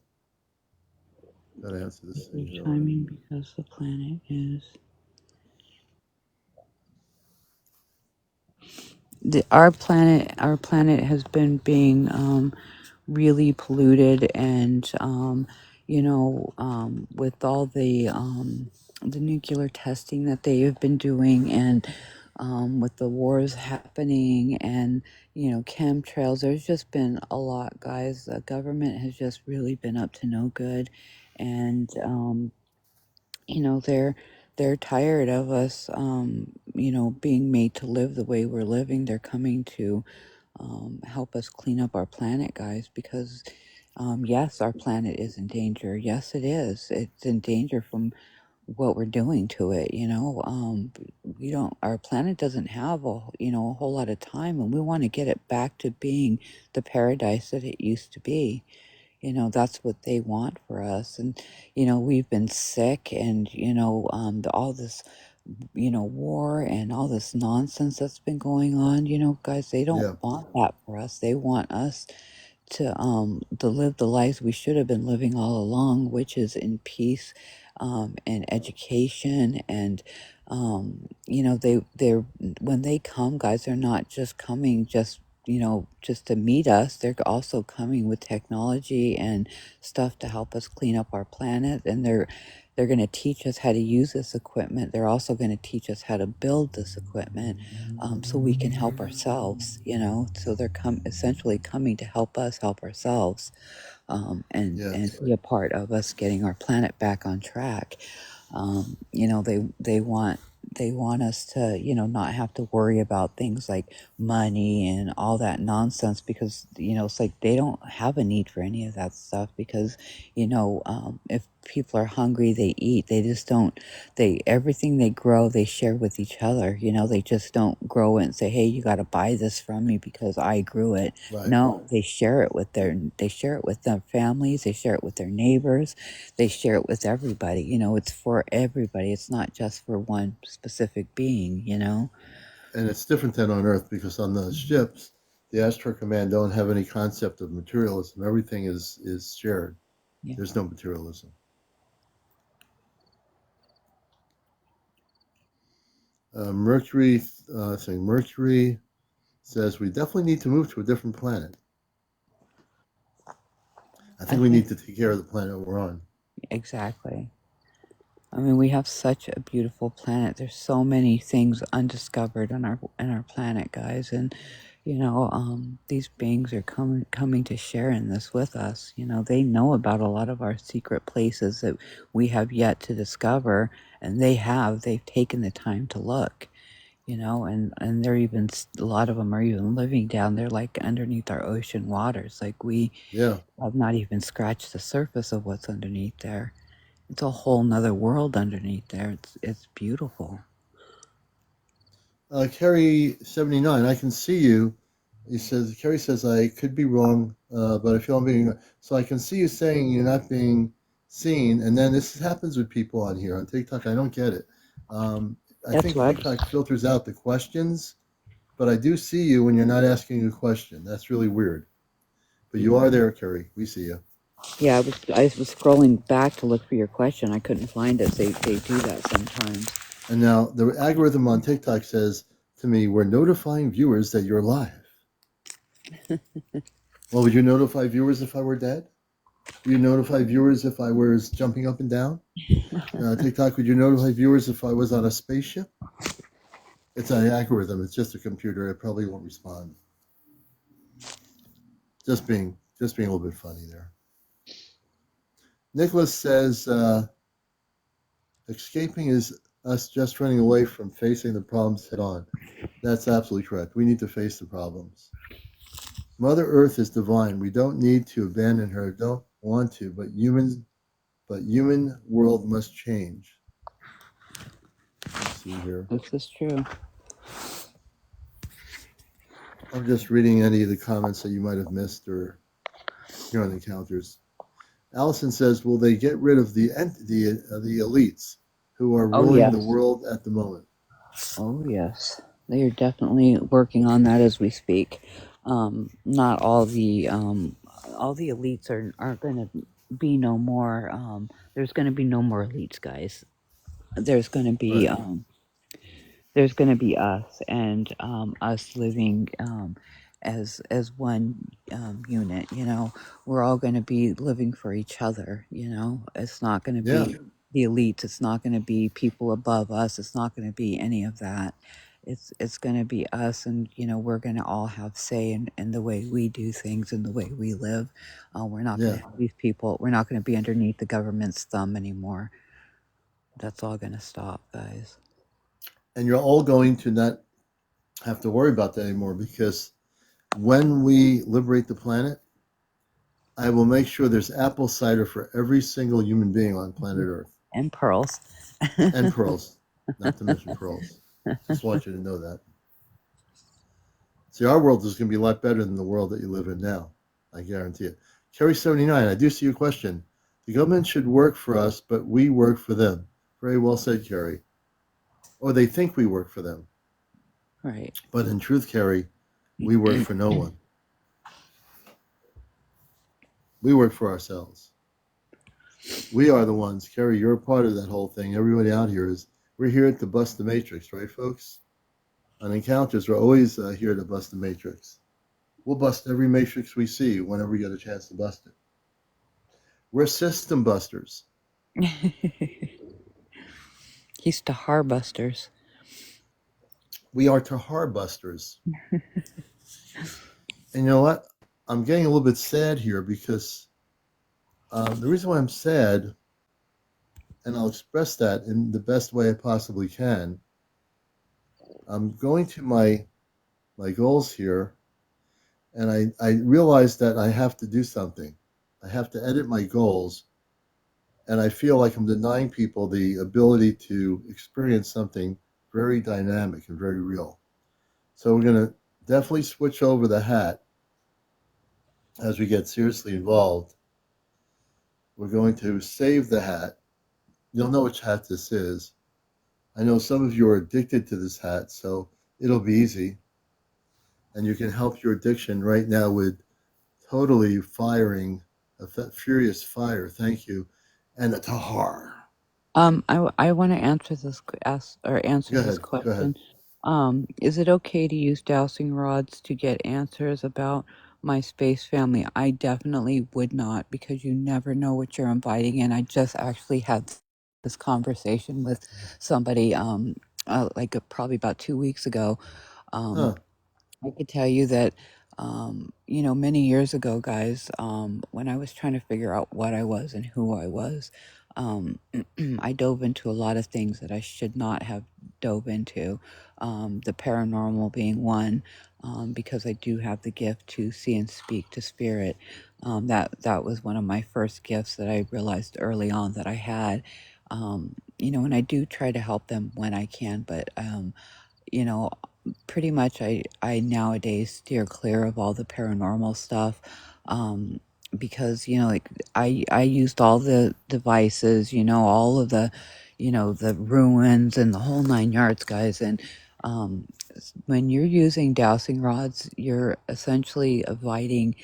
Gotta answer this thing Your here. timing because the planet is. Our planet has been being really polluted, and with all the nuclear testing that they have been doing, and with the wars happening, and chemtrails, there's just been a lot, guys. The government has just really been up to no good, and they're tired of us being made to live the way we're living. They're coming to help us clean up our planet, guys, because yes, our planet is in danger. Yes, it is. It's in danger from what we're doing to it. We don't. Our planet doesn't have a whole lot of time, and we want to get it back to being the paradise that it used to be. That's what they want for us. And we've been sick, and all this war and all this nonsense that's been going on. Guys, they don't Yeah. want that for us. They want us to live the lives we should have been living all along, which is in peace, and education. And they're when they come, guys, they're not just coming just to meet us. They're also coming with technology and stuff to help us clean up our planet. And they're going to teach us how to use this equipment. They're also going to teach us how to build this equipment, so we can help ourselves. So they're essentially coming to help us help ourselves, and Yes. be a part of us getting our planet back on track. They want us to not have to worry about things like money and all that nonsense, because it's like they don't have a need for any of that stuff, because if people are hungry, they eat. They just don't. They Everything they grow, they share with each other. They just don't grow it and say, hey, you got to buy this from me because I grew it. Right. No, they share it with their families, they share it with their neighbors, they share it with everybody. It's for everybody. It's not just for one specific being. And it's different than on Earth because on the ships, the Ashtar Command don't have any concept of materialism. Everything is shared. Yeah. There's no materialism. Mercury says we definitely need to move to a different planet. I I think we need think to take care of the planet we're on. exactly. I mean, we have such a beautiful planet. There's so many things undiscovered on our planet, guys, and these beings are coming to share in this with us. They know about a lot of our secret places that we have yet to discover, and they've taken the time to look. And they're even a lot of them are even living down there, like underneath our ocean waters. Like we Yeah. have not even scratched the surface of what's underneath there. It's a whole nother world underneath there. It's beautiful. Kerry 79, I can see you. Kerry says, I could be wrong, but I feel I'm being. So I can see you saying you're not being seen. And then this happens with people on here on TikTok. I don't get it. I That's think what. TikTok filters out the questions, but I do see you when you're not asking a question. That's really weird. But you are there, Kerry. We see you. Yeah, I was scrolling back to look for your question. I couldn't find it. They do that sometimes. And now the algorithm on TikTok says to me, we're notifying viewers that you're live. Well, would you notify viewers if I were dead? Would you notify viewers if I was jumping up and down? TikTok, would you notify viewers if I was on a spaceship? It's an algorithm. It's just a computer. It probably won't respond. Just being a little bit funny there. Nicholas says, escaping is us just running away from facing the problems head on. That's absolutely correct. We need to face the problems. Mother Earth is divine. We don't need to abandon her. Don't want to, but human world must change. Let's see here. This is true. I'm just reading any of the comments that you might have missed or here on the encounters. Allison says, "Will they get rid of the elites who are Oh ruling the yes. world at the moment?" Oh yes. They are definitely working on that as we speak. Not all the elites are going to be no more. There's going to be no more elites, guys. There's going to be Right. there's going to be us and us living as one unit. You know, we're all going to be living for each other. You know, it's not going to Yeah. be the elites. It's not going to be people above us. It's not going to be any of that. It's going to be us, and you know, we're going to all have say in the way we do things and the way we live. We're not going Yeah. to have these people. We're not going to be underneath the government's thumb anymore. That's all going to stop, guys. And you're all going to not have to worry about that anymore because when we liberate the planet, I will make sure there's apple cider for every single human being on planet Earth. And pearls. And pearls, not to mention pearls. Just want you to know that. See, our world is going to be a lot better than the world that you live in now. I guarantee it. Kerry79, I do see your question. The government should work for us, but we work for them. Very well said, Kerry. Or they think we work for them. Right. But in truth, Kerry, we work for no one. We work for ourselves. We are the ones. Kerry, you're a part of that whole thing. Everybody out here is. We're here to bust the matrix, right, folks? On encounters, we're always here to bust the matrix. We'll bust every matrix we see whenever we get a chance to bust it. We're system busters. He's Tahar Busters. We are Tahar busters. And you know what? I'm getting a little bit sad here because the reason why I'm sad, and I'll express that in the best way I possibly can, I'm going to my goals here, and I realize that I have to do something. I have to edit my goals, and I feel like I'm denying people the ability to experience something very dynamic and very real. So we're going to definitely switch over the hat as we get seriously involved. We're going to save the hat. You'll know which hat this is. I know some of you are addicted to this hat, so it'll be easy. And you can help your addiction right now with totally firing a furious fire. Thank you. And a tahar. I want to answer Go this ahead. Go ahead. question. Is it okay to use dowsing rods to get answers about my space family? I definitely would not because you never know what you're inviting in. I just actually had this conversation with somebody probably about 2 weeks ago. Um, Huh. I could tell you that, you know, many years ago, guys, when I was trying to figure out what I was and who I was, um, I dove into a lot of things that I should not have dove into. The paranormal being one, because I do have the gift to see and speak to spirit. That was one of my first gifts that I realized early on that I had. You know, and I do try to help them when I can, but you know, pretty much I nowadays steer clear of all the paranormal stuff, um, because you know, like I used all the devices, you know, all of the, you know, the ruins and the whole nine yards, guys. And when you're using dowsing rods, you're essentially inviting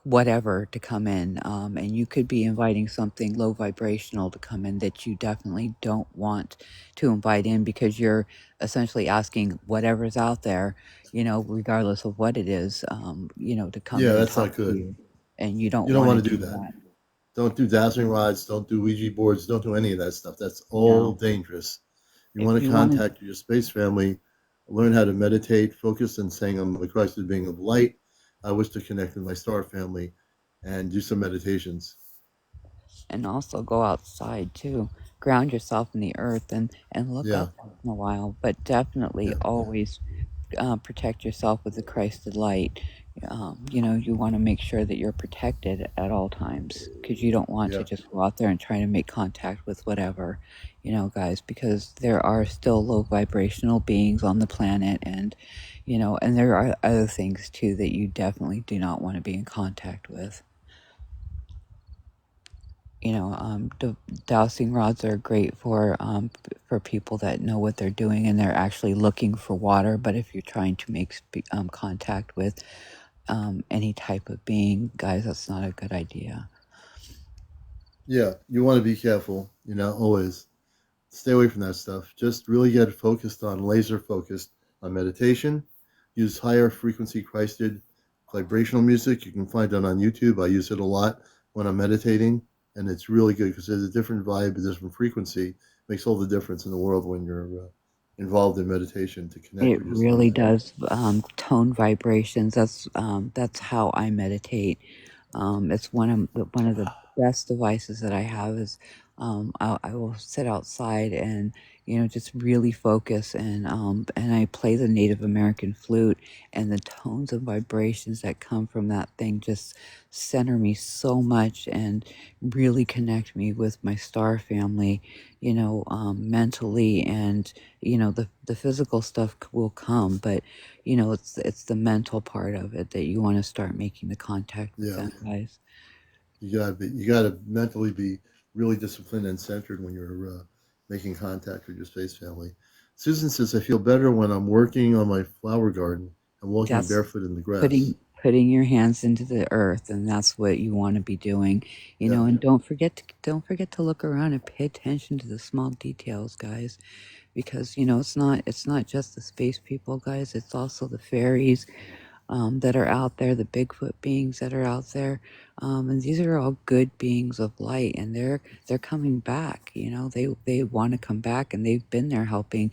whatever to come in. And you could be inviting something low vibrational to come in that you definitely don't want to invite in because you're essentially asking whatever's out there, you know, regardless of what it is, you know, to come Yeah, in and that's talk not to good. you. And you don't You don't want to want to do do that. that. Don't do dazzling rods. Don't do Ouija boards. Don't do any of that stuff. That's all No. dangerous. You If want to you want to, contact your space family, learn how to meditate, focus on saying, I'm the Christ being of light. I wish to connect with my star family and do some meditations. and also go outside too, ground yourself in the earth and look Yeah, up once in a while, but definitely yeah, always protect yourself with the Christed light. You know, you want to make sure that you're protected at all times because you don't want to yeah, just go out there and try to make contact with whatever, you know, guys, because there are still low vibrational beings on the planet, and, you know, and there are other things too that you definitely do not want to be in contact with. dowsing rods are great for people that know what they're doing and they're actually looking for water. But if you're trying to make contact with any type of being, guys, that's not a good idea. Yeah, you want to be careful, always stay away from that stuff. Just really get focused on laser focused on meditation. Use higher frequency Christed vibrational music. You can find it on YouTube. I use it a lot when I'm meditating, and it's really good because there's a different vibe, a different frequency. It makes all the difference in the world when you're involved in meditation to connect It with your really star. does tone vibrations. That's how I meditate. It's one of the best devices that I have is I will sit outside and just really focus and I play the Native American flute and the tones and vibrations that come from that thing just center me so much and really connect me with my star family, mentally and the physical stuff will come, but it's the mental part of it that you want to start making the contact with Yeah, them, guys. you gotta mentally be really disciplined and centered when you're making contact with your space family. Susan says, I feel better when I'm working on my flower garden and walking That's barefoot in the grass. putting your hands into the earth, and that's what you want to be doing, Yeah, and don't forget to look around and pay attention to the small details, guys, because it's not just the space people, guys, it's also the fairies that are out there, the Bigfoot beings that are out there, and these are all good beings of light, and they're coming back. They want to come back, and they've been there helping.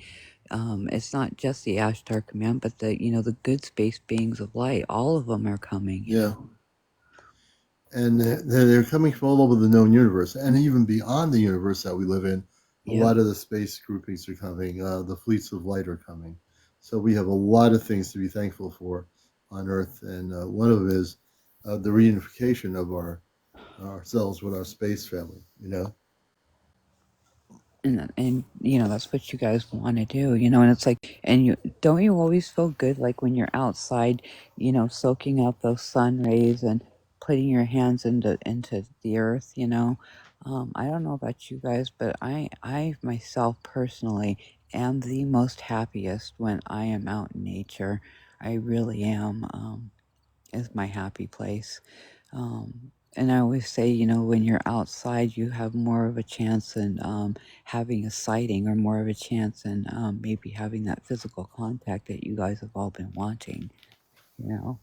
It's not just the Ashtar Command, but the good space beings of light. All of them are coming. yeah. And they're coming from all over the known universe and even beyond the universe that we live in. A Yep. lot of the space groupings are coming. The fleets of light are coming. So we have a lot of things to be thankful for on Earth, and one of them is the reunification of ourselves with our space family. And that's what you guys want to do, and it's like, and you always feel good like when you're outside, soaking up those sun rays and putting your hands into the earth. I don't know about you guys, but I myself personally am the most happiest when I am out in nature. I really am. Is my happy place. And I always say, when you're outside, you have more of a chance in having a sighting or more of a chance in maybe having that physical contact that you guys have all been wanting, you know?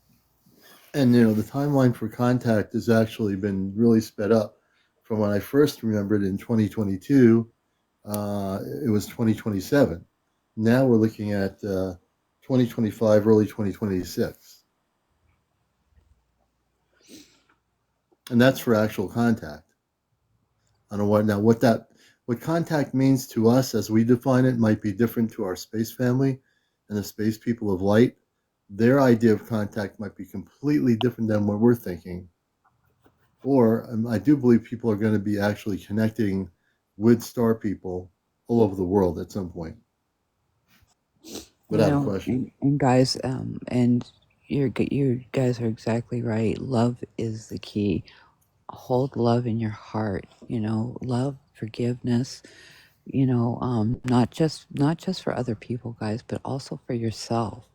And the timeline for contact has actually been really sped up from when I first remembered in 2022. It was 2027. Now we're looking at 2025, early 2026, and that's for actual contact. I don't know what contact means to us as we define it might be different to our space family and the space people of light. Their idea of contact might be completely different than what we're thinking. Or I do believe people are going to be actually connecting with star people all over the world at some point, without a question. And guys, and you guys are exactly right. Love is the key. Hold love in your heart, love, forgiveness, not just for other people, guys, but also for yourself.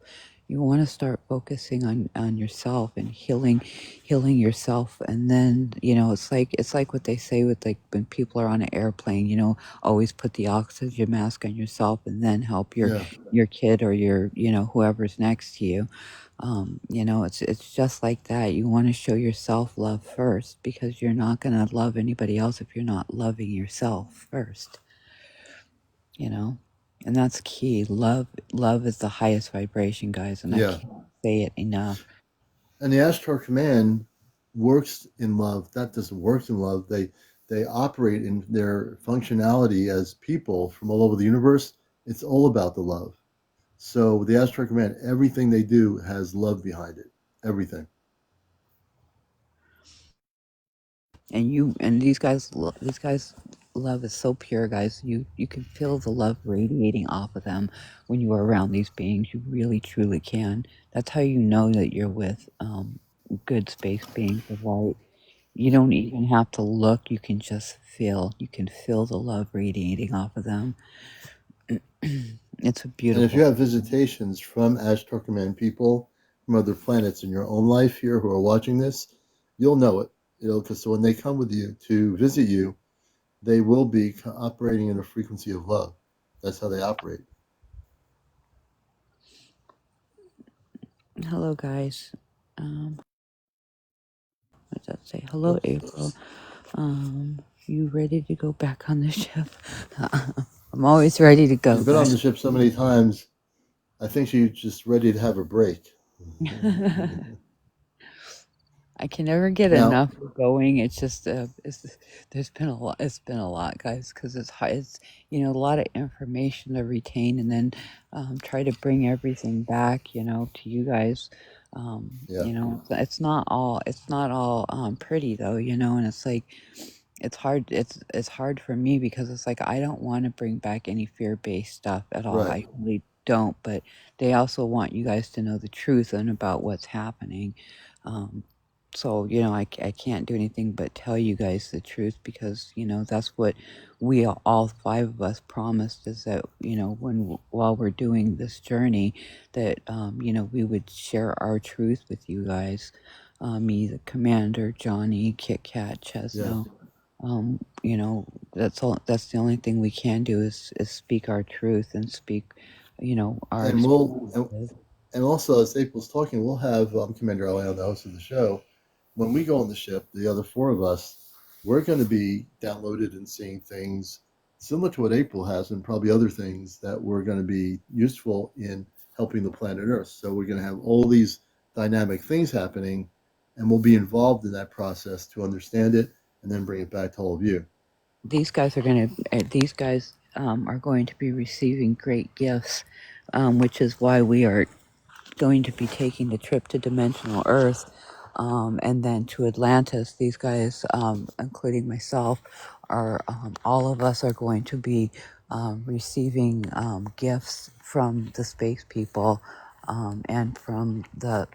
You want to start focusing on yourself and healing yourself, and then it's like what they say with, like, when people are on an airplane, always put the oxygen mask on yourself and then help your Yeah. your kid or your whoever's next to you. It's just like that. You want to show yourself love first, because you're not going to love anybody else if you're not loving yourself first, you know? And that's key. Love is the highest vibration, guys, and I Yeah. can't say it enough. And the Ashtar Command works in love. That doesn't work in love. They operate in their functionality as people from all over the universe. It's all about the love. So the Ashtar Command, everything they do has love behind it. Everything. And these guys love is so pure, guys. You can feel the love radiating off of them when you are around these beings. You really truly can. That's how you know that you're with good space beings of light. You don't even have to look. You can just feel. You can feel the love radiating off of them. It's a And if beautiful you have feeling. visitations from Ashtar Command people from other planets in your own life here who are watching this, you'll know it. Because when they come with you to visit you, they will be operating in a frequency of love. That's how they operate. Hello, guys. What does that say? Hello, Oops. April. You ready to go back on the ship? I'm always ready to go, She's been on the guys. ship so many times. I think she's just ready to have a break. I can never get Now, enough of going. It's just, there's been a lot. It's been a lot, guys, because it's hard. It's a lot of information to retain, and then try to bring everything back, to you guys. yeah, It's not all. It's not all pretty though, and it's like it's hard. It's hard for me because it's like I don't want to bring back any fear-based stuff at all. right. I really don't. But they also want you guys to know the truth and about what's happening. Um, so I can't do anything but tell you guys the truth because that's what we all five of us promised is that while we're doing this journey that we would share our truth with you guys, me, the commander, Johnny, Kit Kat, Yeah. Chesno. um, you know, that's the only thing we can do is speak our truth and speak, our And experiences. and also as April's talking, we'll have CmdrAleon, the host of the show. When we go on the ship, the other four of us, we're going to be downloaded and seeing things similar to what April has, and probably other things that were going to be useful in helping the planet Earth. So we're going to have all these dynamic things happening, and we'll be involved in that process to understand it and then bring it back to all of you. These guys are going to be receiving great gifts, which is why we are going to be taking the trip to Dimensional Earth, and then to Atlantis. These guys, including myself, are all of us are going to be receiving gifts from the space people, and from the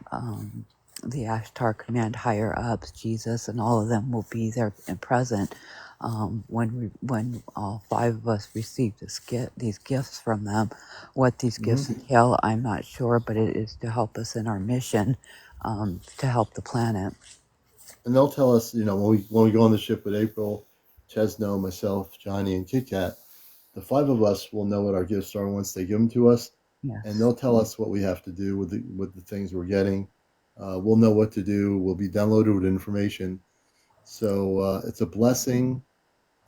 Ashtar Command higher ups, Jesus, and all of them will be there and present when all five of us receive these gifts from them. What these Hmm. gifts entail, I'm not sure, but it is to help us in our mission, to help the planet. And they'll tell us, when we go on the ship with April, Chesno, myself, Johnny, and Kit Kat, the five of us will know what our gifts are once they give them to us, and Yes. they'll tell us what we have to do with the things we're getting. We'll know what to do. We'll be downloaded with information. So it's a blessing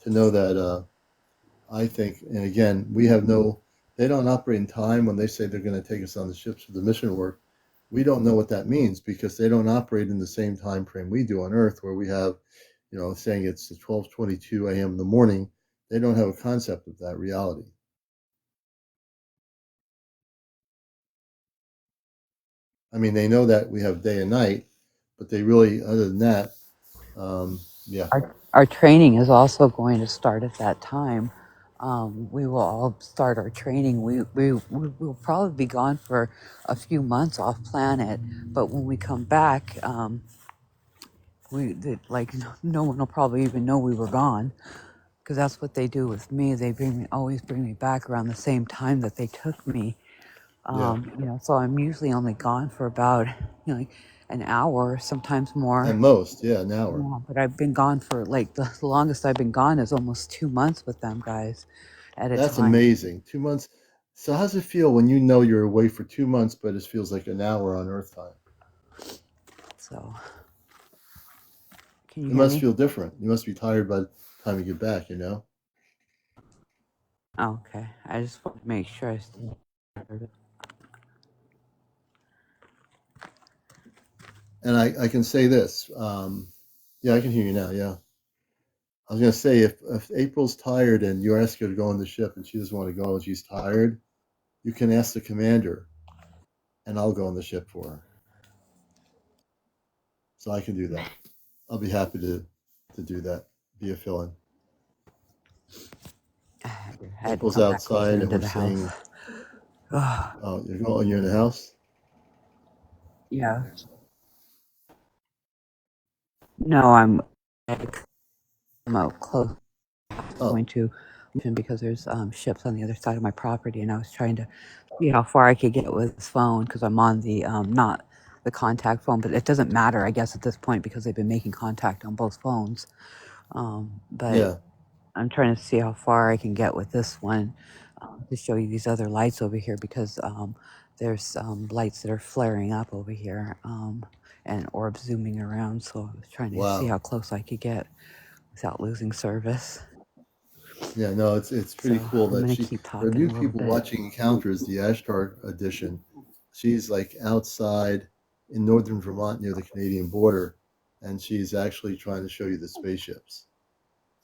to know that. I think, and again, we have no. They don't operate in time when they say they're going to take us on the ships for the mission work. We don't know what that means because they don't operate in the same time frame we do on Earth, where we have, saying it's 12:22 a.m. in the morning. They don't have a concept of that reality. I mean, they know that we have day and night, but they really, other than that, yeah, Our training is also going to start at that time. We will all start our training. We will probably be gone for a few months off planet, but when we come back, no one will probably even know we were gone because that's what they do with me. They always bring me back around the same time that they took me. yeah, So I'm usually only gone for about like an hour, sometimes more. at most, yeah, an hour. Yeah, but I've been gone for like the longest I've been gone is almost 2 months with them guys at a That's time. amazing. 2 months. So how's it feel when you know you're away for 2 months, but it feels like an hour on Earth time? So can you It hear must me? feel different. You must be tired by the time you get back. Oh, okay. I just want to make sure I still heard it. And I can say this. Yeah, I can hear you now. Yeah. I was going to say if April's tired and you ask her to go on the ship and she doesn't want to go and she's tired, you can ask the commander and I'll go on the ship for her. So I can do that. I'll be happy to do that. Be a fill in. I had to April's come back over outside and into we're the house. seeing, oh, you're in the house? Yeah. No, I'm come out close. Oh, Going to because there's ships on the other side of my property, and I was trying to see how far I could get with this phone because I'm on the not the contact phone, but it doesn't matter, I guess, at this point because they've been making contact on both phones. But yeah. I'm trying to see how far I can get with this one to show you these other lights over here because there's lights that are flaring up over here and orbs zooming around. So I was trying to see Wow. how close I could get without losing service. Yeah, no, it's pretty So cool I'm that gonna she, keep for talking new a little people bit. watching Encounters, the Ashtar edition, she's like outside in Northern Vermont near the Canadian border, and she's actually trying to show you the spaceships.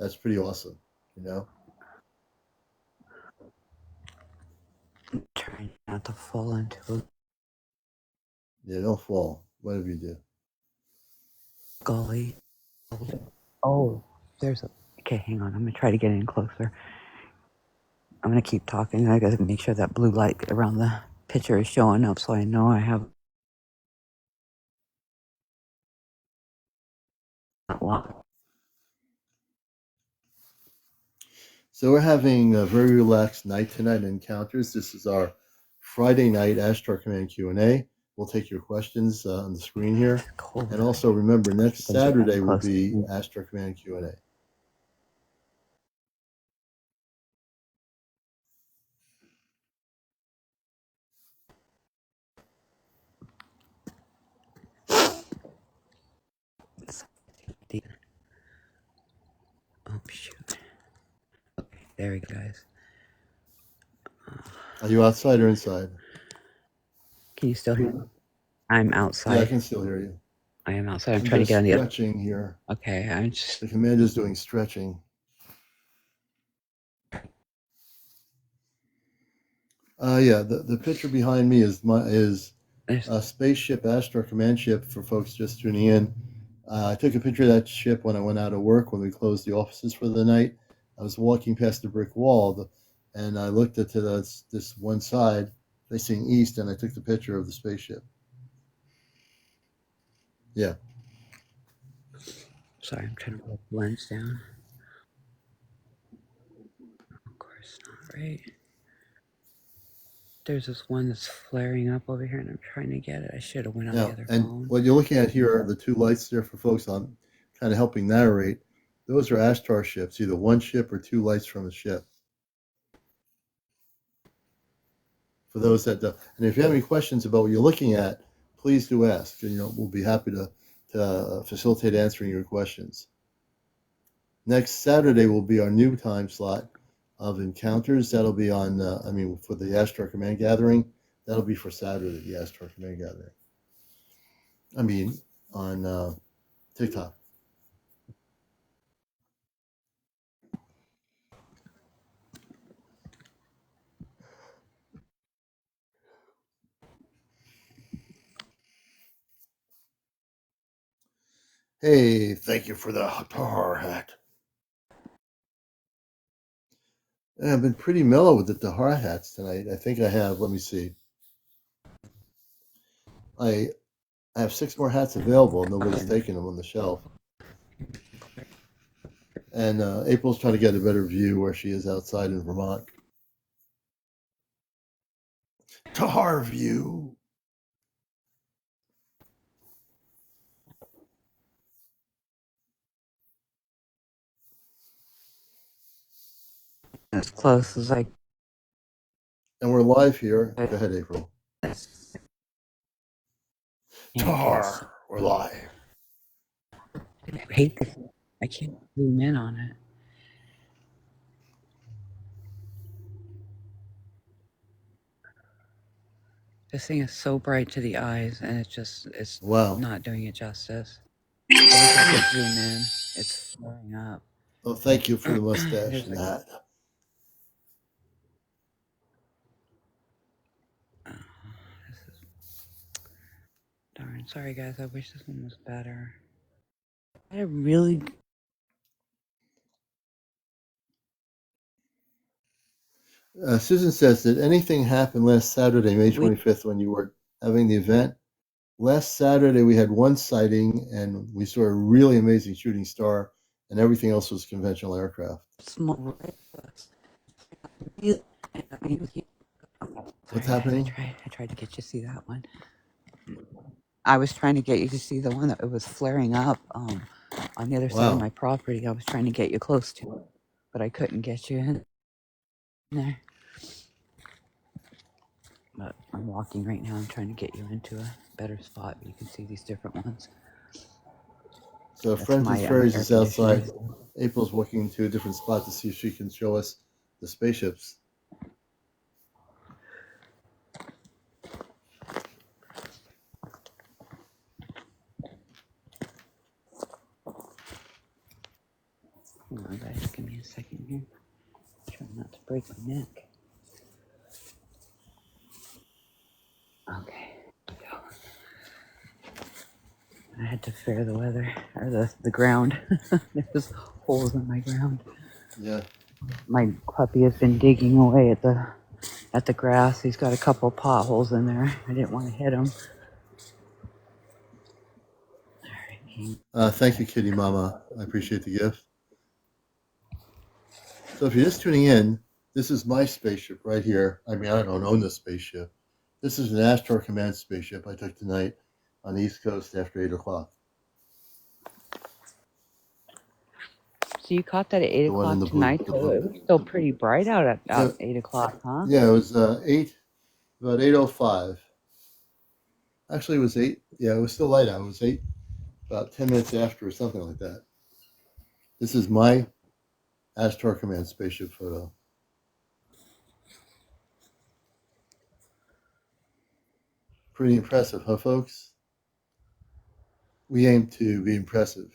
That's pretty awesome, you know? I'm trying not to fall into a Yeah, don't fall, whatever you do. gully. Oh, there's a. Okay, hang on. I'm gonna try to get in closer. I'm gonna keep talking. I gotta make sure that blue light around the picture is showing up so I know I have that locked. So we're having a very relaxed night tonight in Encounters. This is our Friday night Ashtar Command Q&A. We'll take your questions on the screen here. Cold. And also remember, next Things are Saturday getting will close. be Ashtar Command Q&A. Oh shoot. Okay, there we go, guys. Are you outside or inside? Can you still hear me? I'm Yeah, I outside. can still hear you. I am outside. I'm I'm trying to just get on the other. stretching here. Okay, I'm just. The commander's doing stretching. Yeah, the picture behind me is a Spaceship Ashtar Command Ship for folks just tuning in. I took a picture of that ship when I went out of work when we closed the offices for the night. I was walking past a brick wall, and I looked at to this one side facing east, and I took the picture of the spaceship. Yeah. Sorry, I'm trying to put the lens down. Of course not, right? There's this one that's flaring up over here, and I'm trying to get it. I should have went on the Now, other and phone. what you're looking at here are the two lights there for folks on kind of helping narrate. Those are Ashtar ships, either one ship or two lights from a ship. For those that don't. And if you have any questions about what you're looking at, please do ask. And, we'll be happy to facilitate answering your questions. Next Saturday will be our new time slot of encounters. That'll be on, for the Ashtar Command Gathering. That'll be for Saturday, the Ashtar Command Gathering. On TikTok. Hey, thank you for the tar hat. And I've been pretty mellow with the Tahar hats tonight. I think I have, let me see. I have 6 more hats available. Nobody's taking them on the shelf. And April's trying to get a better view where she is outside in Vermont. Tahar view. As close as I. And we're live here. Go ahead, April. Tahar, we're live. I hate this. I can't zoom in on it. This thing is so bright to the eyes, and it's Wow. not doing it justice. I wish I could zoom in. It's blowing up. Oh, thank you for the mustache and the hat. Darn. Sorry, guys. I wish this one was better. I really. Susan says, did anything happen last Saturday, May 25th, when you were having the event? last Saturday we had one sighting, and we saw a really amazing shooting star, and everything else was conventional aircraft. Small. What's Sorry, happening? I tried to get you to see that one. I was trying to get you to see the one that was flaring up on the other side of my property. I was trying to get you close to, but I couldn't get you in there. But I'm walking right now. I'm trying to get you into a better spot. You can see these different ones. So French's Ferries is outside. April's walking to a different spot to see if she can show us the spaceships. Hold on, guys. Give me a second here. Try not to break my neck. Okay. I had to fair the weather, or the ground. There's holes in my ground. Yeah. My puppy has been digging away at the grass. He's got a couple potholes in there. I didn't want to hit him. Thank you, Kitty Mama. I appreciate the gift. So if you're just tuning in, this is my spaceship right here. I mean, I don't own this spaceship. This is an Ashtar Command spaceship I took tonight on the East Coast after 8 o'clock. So you caught that at 8 o'clock tonight? So it was still pretty bright out at 8 o'clock, huh? Yeah, it was about 8:05. Actually, it was 8. Yeah, it was still light out. It was 8, about 10 minutes after or something like that. This is my Ashtar Command spaceship photo. Pretty impressive, huh, folks? We aim to be impressive.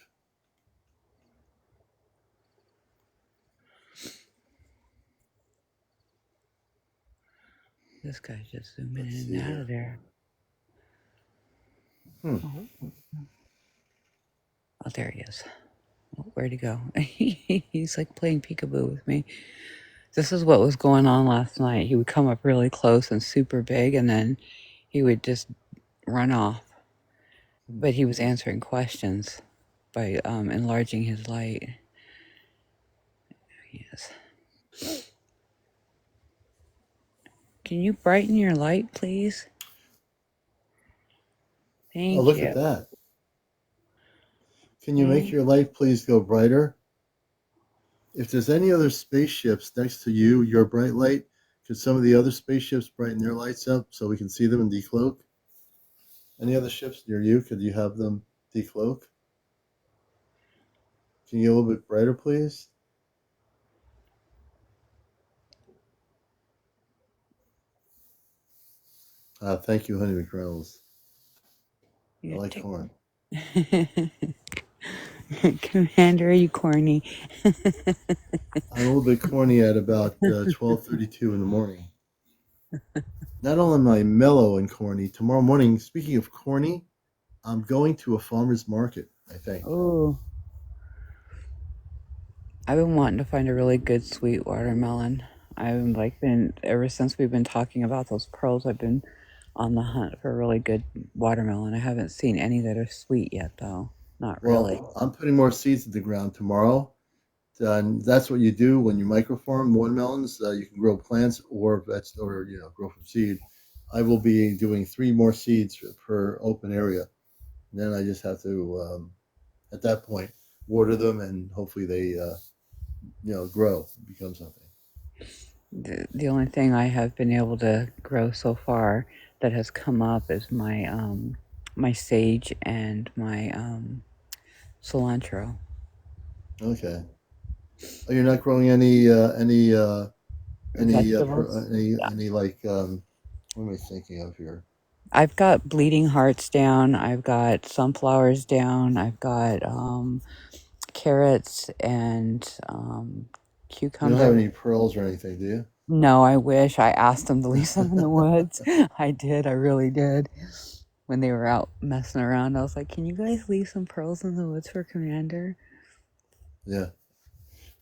This guy's just zooming in and out of there. Oh, there he is. Oh, where'd he go? He's like playing peekaboo with me. This is what was going on last night. He would come up really close and super big, and then he would just run off. But he was answering questions by enlarging his light. There he is. Can you brighten your light, please? Thank you. Oh, look at that. Can you make your light please go brighter? If there's any other spaceships next to you, your bright light, could some of the other spaceships brighten their lights up so we can see them and decloak? Any other ships near you, could you have them decloak? Can you get a little bit brighter, please? Thank you, Honey McReynolds. I like corn. Commander, are you corny? I'm a little bit corny at about 12:32 in the morning. Not only am I mellow and corny, tomorrow morning, speaking of corny, I'm going to a farmer's market, I think. Oh. I've been wanting to find a really good sweet watermelon. I've been ever since we've been talking about those pearls, I've been on the hunt for a really good watermelon. I haven't seen any that are sweet yet, though. Not really. Well, I'm putting more seeds in the ground tomorrow. And that's what you do when you microfarm watermelons. You can grow plants or vegetables, or grow from seed. I will be doing 3 more seeds per open area. And then I just have to, at that point, water them, and hopefully they, grow, become something. The only thing I have been able to grow so far that has come up is my my sage and my cilantro. Okay. Oh, you're not growing any like what am I thinking of here? I've got bleeding hearts down. I've got sunflowers down. I've got carrots and cucumber. You don't have any pearls or anything, do you? No, I wish. I asked them to leave some in the woods. I did. I really did. When they were out messing around, I was like, can you guys leave some pearls in the woods for Commander? Yeah.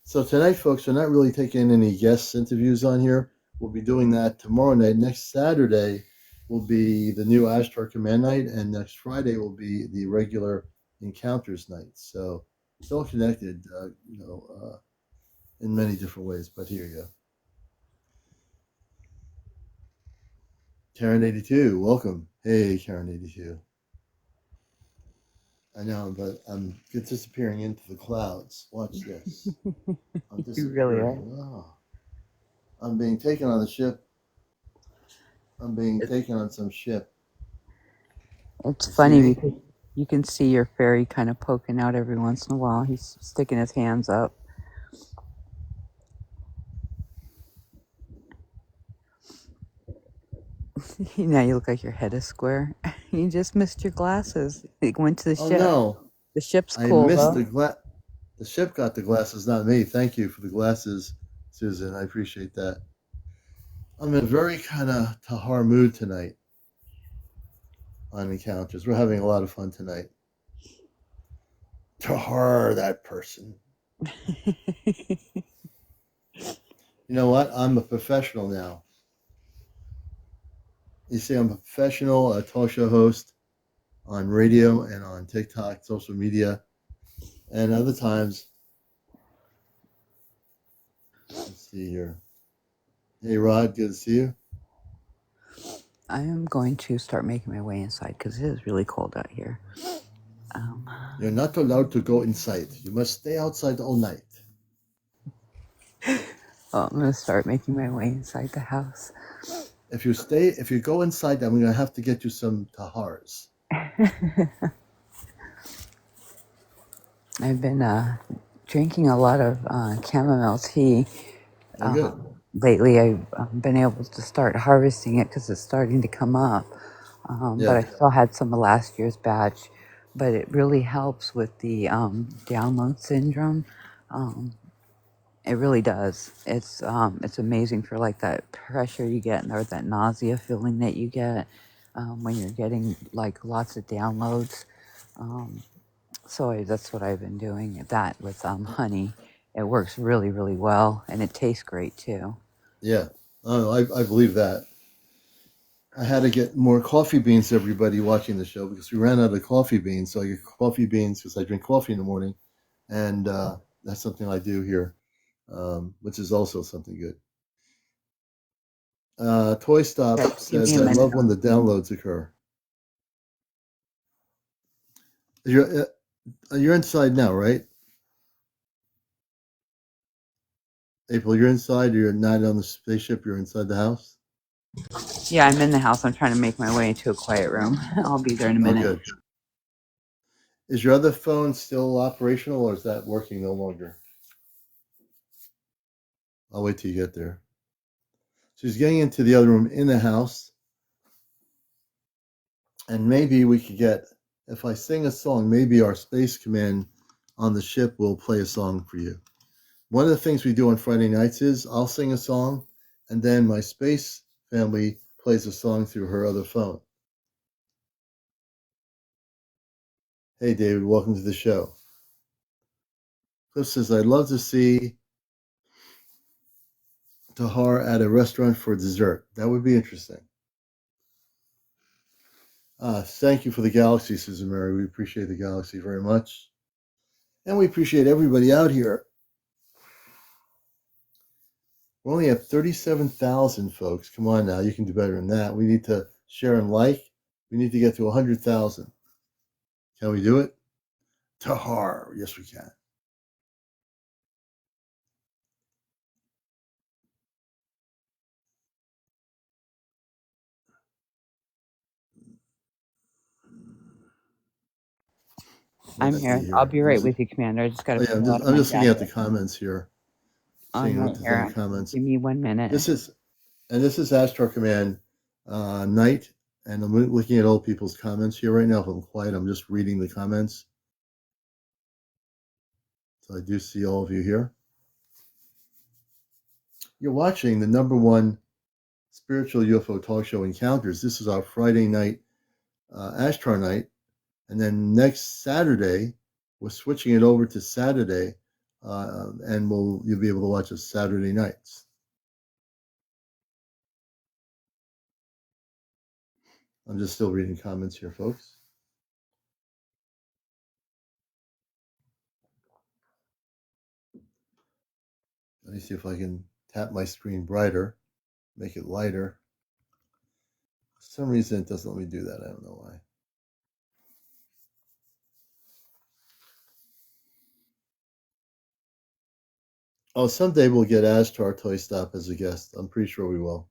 So tonight, folks, we're not really taking any guest interviews on here. We'll be doing that tomorrow night. Next Saturday, will be the new Ashtar Command night, and next Friday will be the regular Encounters night. So it's all connected, in many different ways. But here you go. Karen82, welcome. Hey, Karen82. I know, but I'm disappearing into the clouds. Watch this. I'm You really are. disappearing. Oh, I'm being taken on the ship. I'm being taken on some ship. It's You see funny me? because you can see your fairy kind of poking out every once in a while. He's sticking his hands up. Now you look like your head is square. You just missed your glasses. It went to the Oh ship. no, The ship's I cool missed though. the ship got the glasses, not me. Thank you for the glasses, Susan. I appreciate that. I'm in a very kind of Tahar mood tonight on Encounters. We're having a lot of fun tonight. Tahar, that person. You know what? I'm a professional now. You see, I'm a professional talk show host on radio and on TikTok, social media, and other times. Let's see here. Hey, Rod, good to see you. I am going to start making my way inside because it is really cold out here. You're not allowed to go inside. You must stay outside all night. Well, I'm going to start making my way inside the house. If you go inside, I'm going to have to get you some tahars. I've been drinking a lot of chamomile tea. Oh, good. Lately, I've been able to start harvesting it because it's starting to come up. But Yeah. I still had some of last year's batch. But it really helps with the download syndrome. Um, it really does. It's amazing for like that pressure you get or that nausea feeling that you get when you're getting like lots of downloads. Um, that's what I've been doing. That with honey, it works really, really well, and it tastes great too. Yeah. Oh, I believe that. I had to get more coffee beans to everybody watching the show because we ran out of coffee beans. So I get coffee beans because I drink coffee in the morning. And that's something I do here, which is also something good. Toy Okay, Stop give me says, a I minute. love when the downloads occur. You're inside now, right? April, you're inside. You're not on the spaceship. You're inside the house. Yeah, I'm in the house. I'm trying to make my way into a quiet room. I'll be there in a Oh, minute. good. Is your other phone still operational or is that working no longer? I'll wait till you get there. She's getting into the other room in the house. And maybe we could get, if I sing a song, maybe our Space Command on the ship will play a song for you. One of the things we do on Friday nights is I'll sing a song and then my space family plays a song through her other phone. Hey, David, welcome to the show. Cliff says, I'd love to see Tahar at a restaurant for dessert. That would be interesting. Thank you for the galaxy, Susan Mary. We appreciate the galaxy very much. And we appreciate everybody out here. We only have 37,000 folks. Come on now, you can do better than that. We need to share and like. We need to get to 100,000. Can we do it? Tahar. Yes, we can. I'm Let's here. see I'll here. be right with you, Commander. I just got to Oh yeah, pull out of I'm my just looking at the jacket. comments here. I'm Seeing what right there's any here. comments. Give me 1 minute. This is Ashtar Command night, and I'm looking at all people's comments here right now. If I'm quiet, I'm just reading the comments. So I do see all of you here. You're watching the #1 spiritual UFO talk show Encounters. This is our Friday night, Ashtar night, and then next Saturday we're switching it over to Saturday, and you'll be able to watch us Saturday nights. I'm just still reading comments here, folks. Let me see if I can tap my screen brighter, make it lighter. For some reason, it doesn't let me do that. I don't know why. Oh, someday we'll get Ashtar Toy Stop as a guest. I'm pretty sure we will.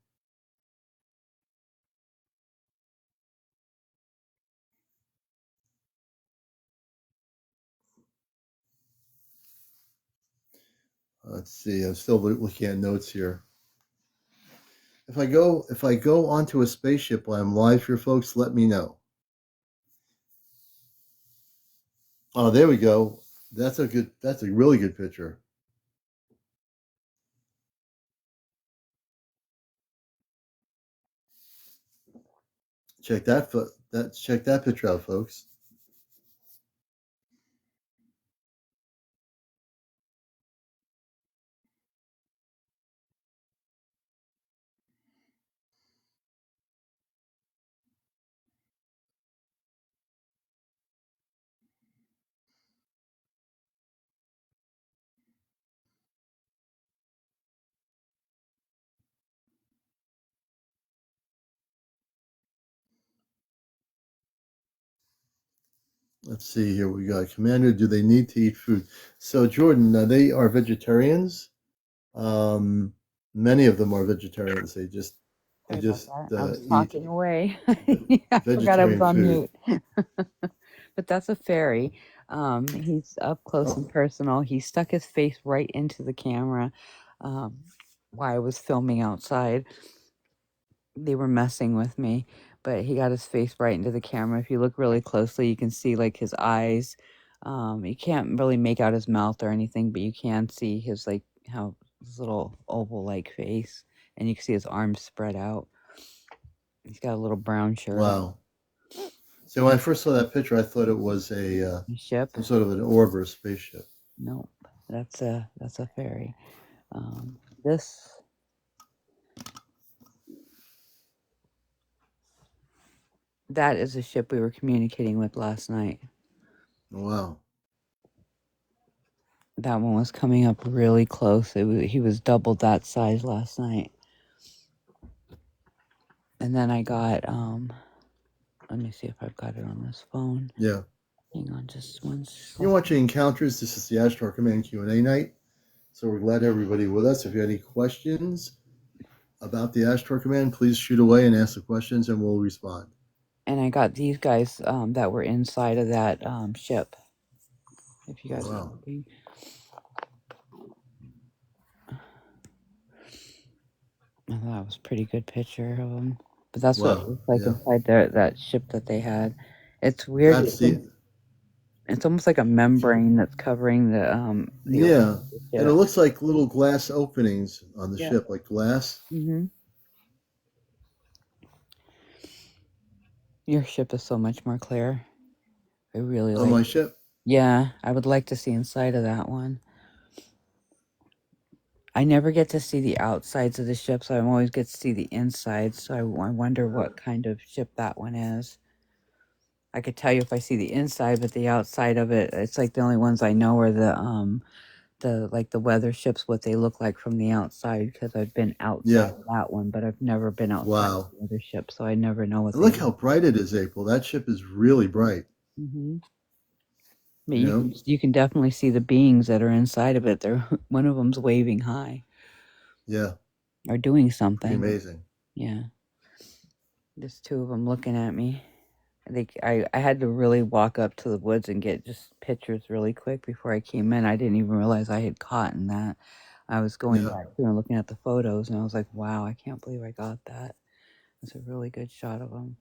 Let's see. I'm still looking at notes here. If I go onto a spaceship while I'm live here, folks, let me know. Oh, there we go. That's a really good picture. Check that picture out, folks. Let's see here. We got Commander. Do they need to eat food? So Jordan, they are vegetarians. Many of them are vegetarians. They just Sorry about that. I was eat talking away. I forgot I was vegetarian on food. mute. But that's a fairy. He's up close and personal. He stuck his face right into the camera while I was filming outside. They were messing with me, but he got his face right into the camera. If you look really closely, you can see like his eyes. You can't really make out his mouth or anything, but you can see his like how his little oval like face, and you can see his arms spread out. He's got a little brown shirt on. Wow. So when I first saw that picture, I thought it was a Ship? some sort of an orb or a spaceship. Nope, that's a fairy. This that is a ship we were communicating with last night. Wow. That one was coming up really close. He was doubled that size last night. And then I got let me see if I've got it on this phone. Yeah. Hang on just one second. You're watching Encounters. This is the Ashtar Command Q&A night. So we're glad everybody with us. If you have any questions about the Ashtar Command, please shoot away and ask the questions and we'll respond. And I got these guys that were inside of that ship. If you guys are looking. I thought that was a pretty good picture of them. But that's what it looks like inside that ship that they had. It's weird. It's almost like a membrane that's covering the yeah, ship. And it looks like little glass openings on the ship, like glass. Mm-hmm. Your ship is so much more clear. I really like my ship? Yeah, I would like to see inside of that one. I never get to see the outsides of the ship, so I always get to see the inside. So I wonder what kind of ship that one is. I could tell you if I see the inside, but the outside of it, it's like the only ones I know are the weather ships, what they look like from the outside, because I've been outside of that one, but I've never been outside of the other ship, so I never know what. And look how bright it is, April. That ship is really bright. Mm-hmm. But you can definitely see the beings that are inside of it. They're one of them's waving high. Yeah. Or doing something. Pretty amazing. Yeah. There's two of them looking at me. I had to really walk up to the woods and get just pictures really quick before I came in. I didn't even realize I had caught in that. I was going back through and looking at the photos, and I was like, wow, I can't believe I got that. It's a really good shot of them.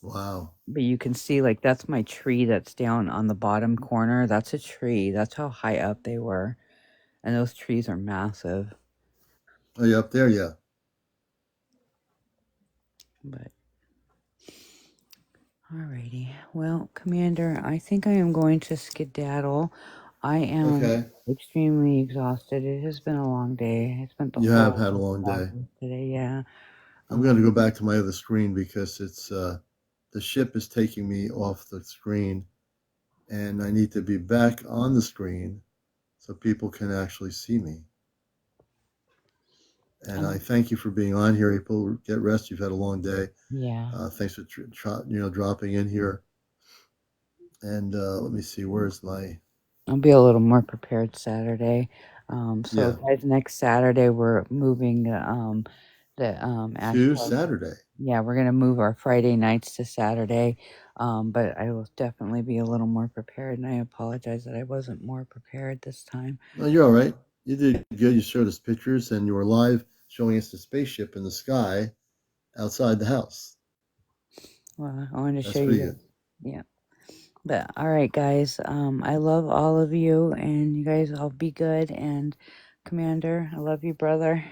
Wow. But you can see, like, that's my tree that's down on the bottom corner. That's a tree. That's how high up they were. And those trees are massive. Oh, you up there? Yeah. But alrighty. Well, Commander, I think I am going to skedaddle. I am extremely exhausted. It has been a long day. I spent the You whole have had a long day today. Yeah. I'm going to go back to my other screen because it's the ship is taking me off the screen, and I need to be back on the screen so people can actually see me. And I thank you for being on here, April. Get rest. You've had a long day. Yeah. Thanks for dropping in here. And let me see, where's my? I'll be a little more prepared Saturday. So Yeah, guys, next Saturday we're moving the to Ashtar. Saturday. Yeah, we're gonna move our Friday nights to Saturday. But I will definitely be a little more prepared, and I apologize that I wasn't more prepared this time. No, you're all right. You did good. You showed us pictures, and you were live showing us the spaceship in the sky outside the house. Well, I wanted to That's show you pretty guys. good. Yeah. But all right, guys. I love all of you, and you guys all be good. And Commander, I love you, brother.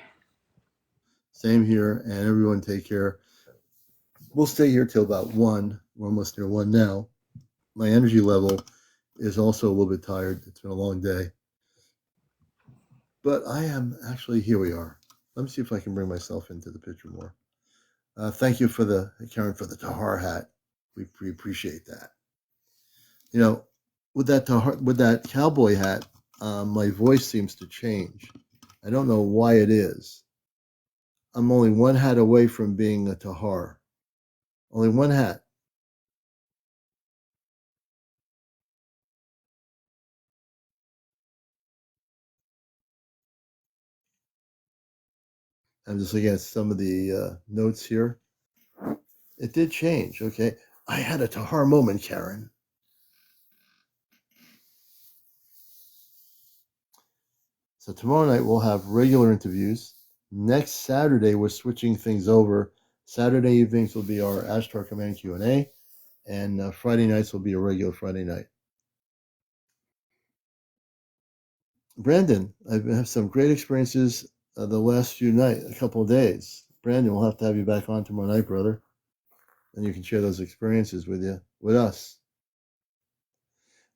Same here, and everyone take care. We'll stay here till about 1. We're almost near 1 now. My energy level is also a little bit tired. It's been a long day. But I am actually, here we are. Let me see if I can bring myself into the picture more. Thank you for Karen, for the Tahar hat. We appreciate that. You know, with that cowboy hat, my voice seems to change. I don't know why it is. I'm only one hat away from being a Tahar. Only one hat. I'm just looking at some of the notes here. It did change. Okay. I had a Tahar moment, Karen. So tomorrow night we'll have regular interviews. Next Saturday we're switching things over. Saturday evenings will be our Ashtar Command Q&A, and Friday nights will be a regular Friday night. Brandon, I've had some great experiences the last a couple of days. Brandon, we'll have to have you back on tomorrow night, brother, and you can share those experiences with us.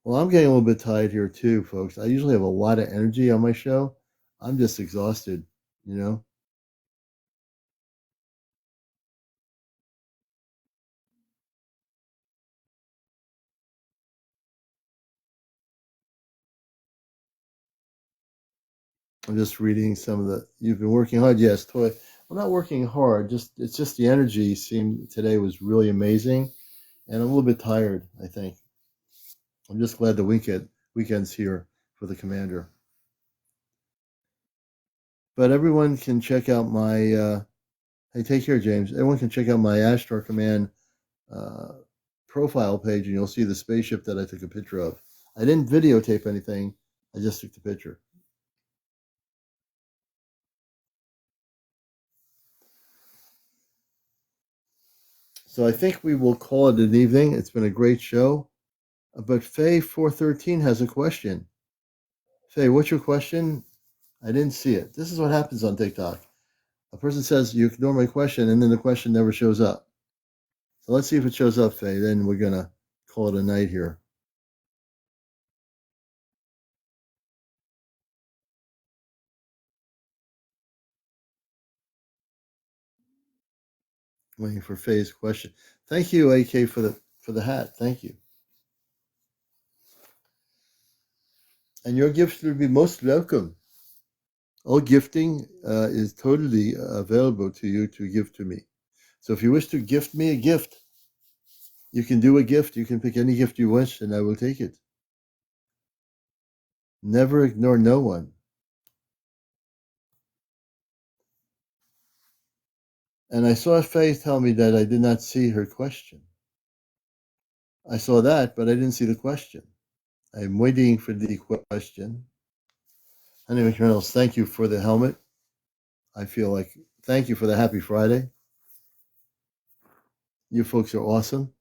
Well, I'm getting a little bit tired here too, folks. I usually have a lot of energy on my show. I'm just exhausted, you know. I'm just reading some of the. You've been working hard, yes. Toy. I'm not working hard. It's just the energy seemed today was really amazing, and I'm a little bit tired. I think. I'm just glad the weekend's here for the commander. But everyone can check out my. Hey, take care, James. Everyone can check out my Ashtar Command uh, profile page, and you'll see the spaceship that I took a picture of. I didn't videotape anything. I just took the picture. So I think we will call it an evening. It's been a great show. But Faye413 has a question. Faye, what's your question? I didn't see it. This is what happens on TikTok. A person says, you ignore my question, and then the question never shows up. So let's see if it shows up, Faye. Then we're going to call it a night here. Waiting for Faye's question. Thank you, AK, for the hat. Thank you. And your gift will be most welcome. All gifting is totally available to you to give to me. So if you wish to gift me a gift, you can do a gift. You can pick any gift you wish, and I will take it. Never ignore no one. And I saw Faye tell me that I did not see her question. I saw that, but I didn't see the question. I'm waiting for the question. Anyway, Colonels, thank you for the helmet. I feel like thank you for the happy Friday. You folks are awesome.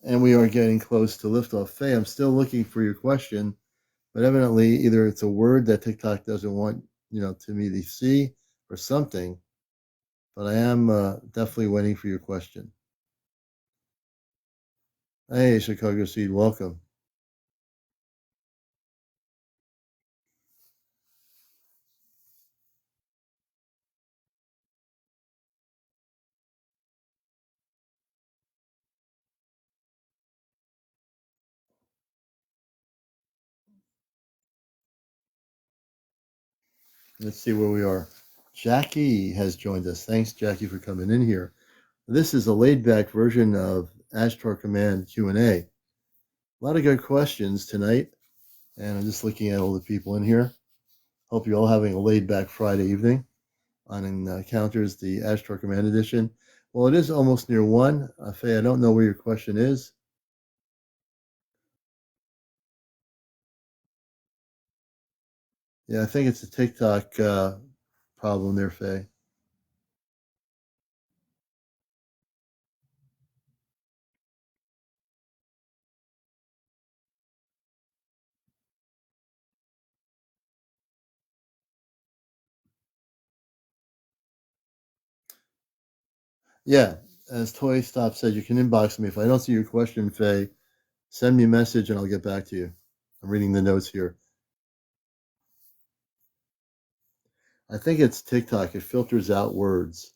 And we are getting close to liftoff. Faye, I'm still looking for your question, but evidently either it's a word that TikTok doesn't want, to me to see or something. but I am definitely waiting for your question. Hey, Chicago Seed, welcome. Let's see where we are. Jackie has joined us. Thanks, Jackie, for coming in here. This is a laid-back version of Ashtar Command Q&A. A lot of good questions tonight, and I'm just looking at all the people in here. Hope you're all having a laid-back Friday evening on Encounters, the Ashtar Command Edition. Well, it is almost near 1. Faye, I don't know where your question is. Yeah, I think it's a TikTok problem there, Faye. Yeah, as Toy Stop said, you can inbox me. If I don't see your question, Faye, send me a message and I'll get back to you. I'm reading the notes here. I think it's TikTok. It filters out words.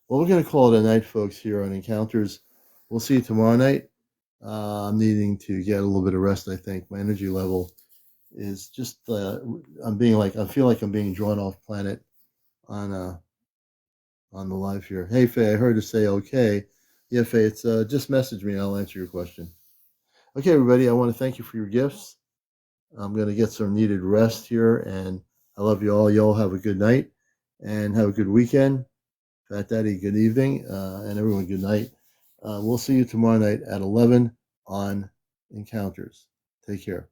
Well, we're going to call it a night, folks, here on Encounters. We'll see you tomorrow night. I'm needing to get a little bit of rest, I think. My energy level is just, I feel like I'm being drawn off planet on the live here. Hey, Faye, I heard her say okay. Yeah, Faye, it's just message me and I'll answer your question. Okay, everybody, I want to thank you for your gifts. I'm going to get some needed rest here, and I love you all. You all have a good night and have a good weekend. Fat Daddy, good evening, and everyone, good night. We'll see you tomorrow night at 11 on Encounters. Take care.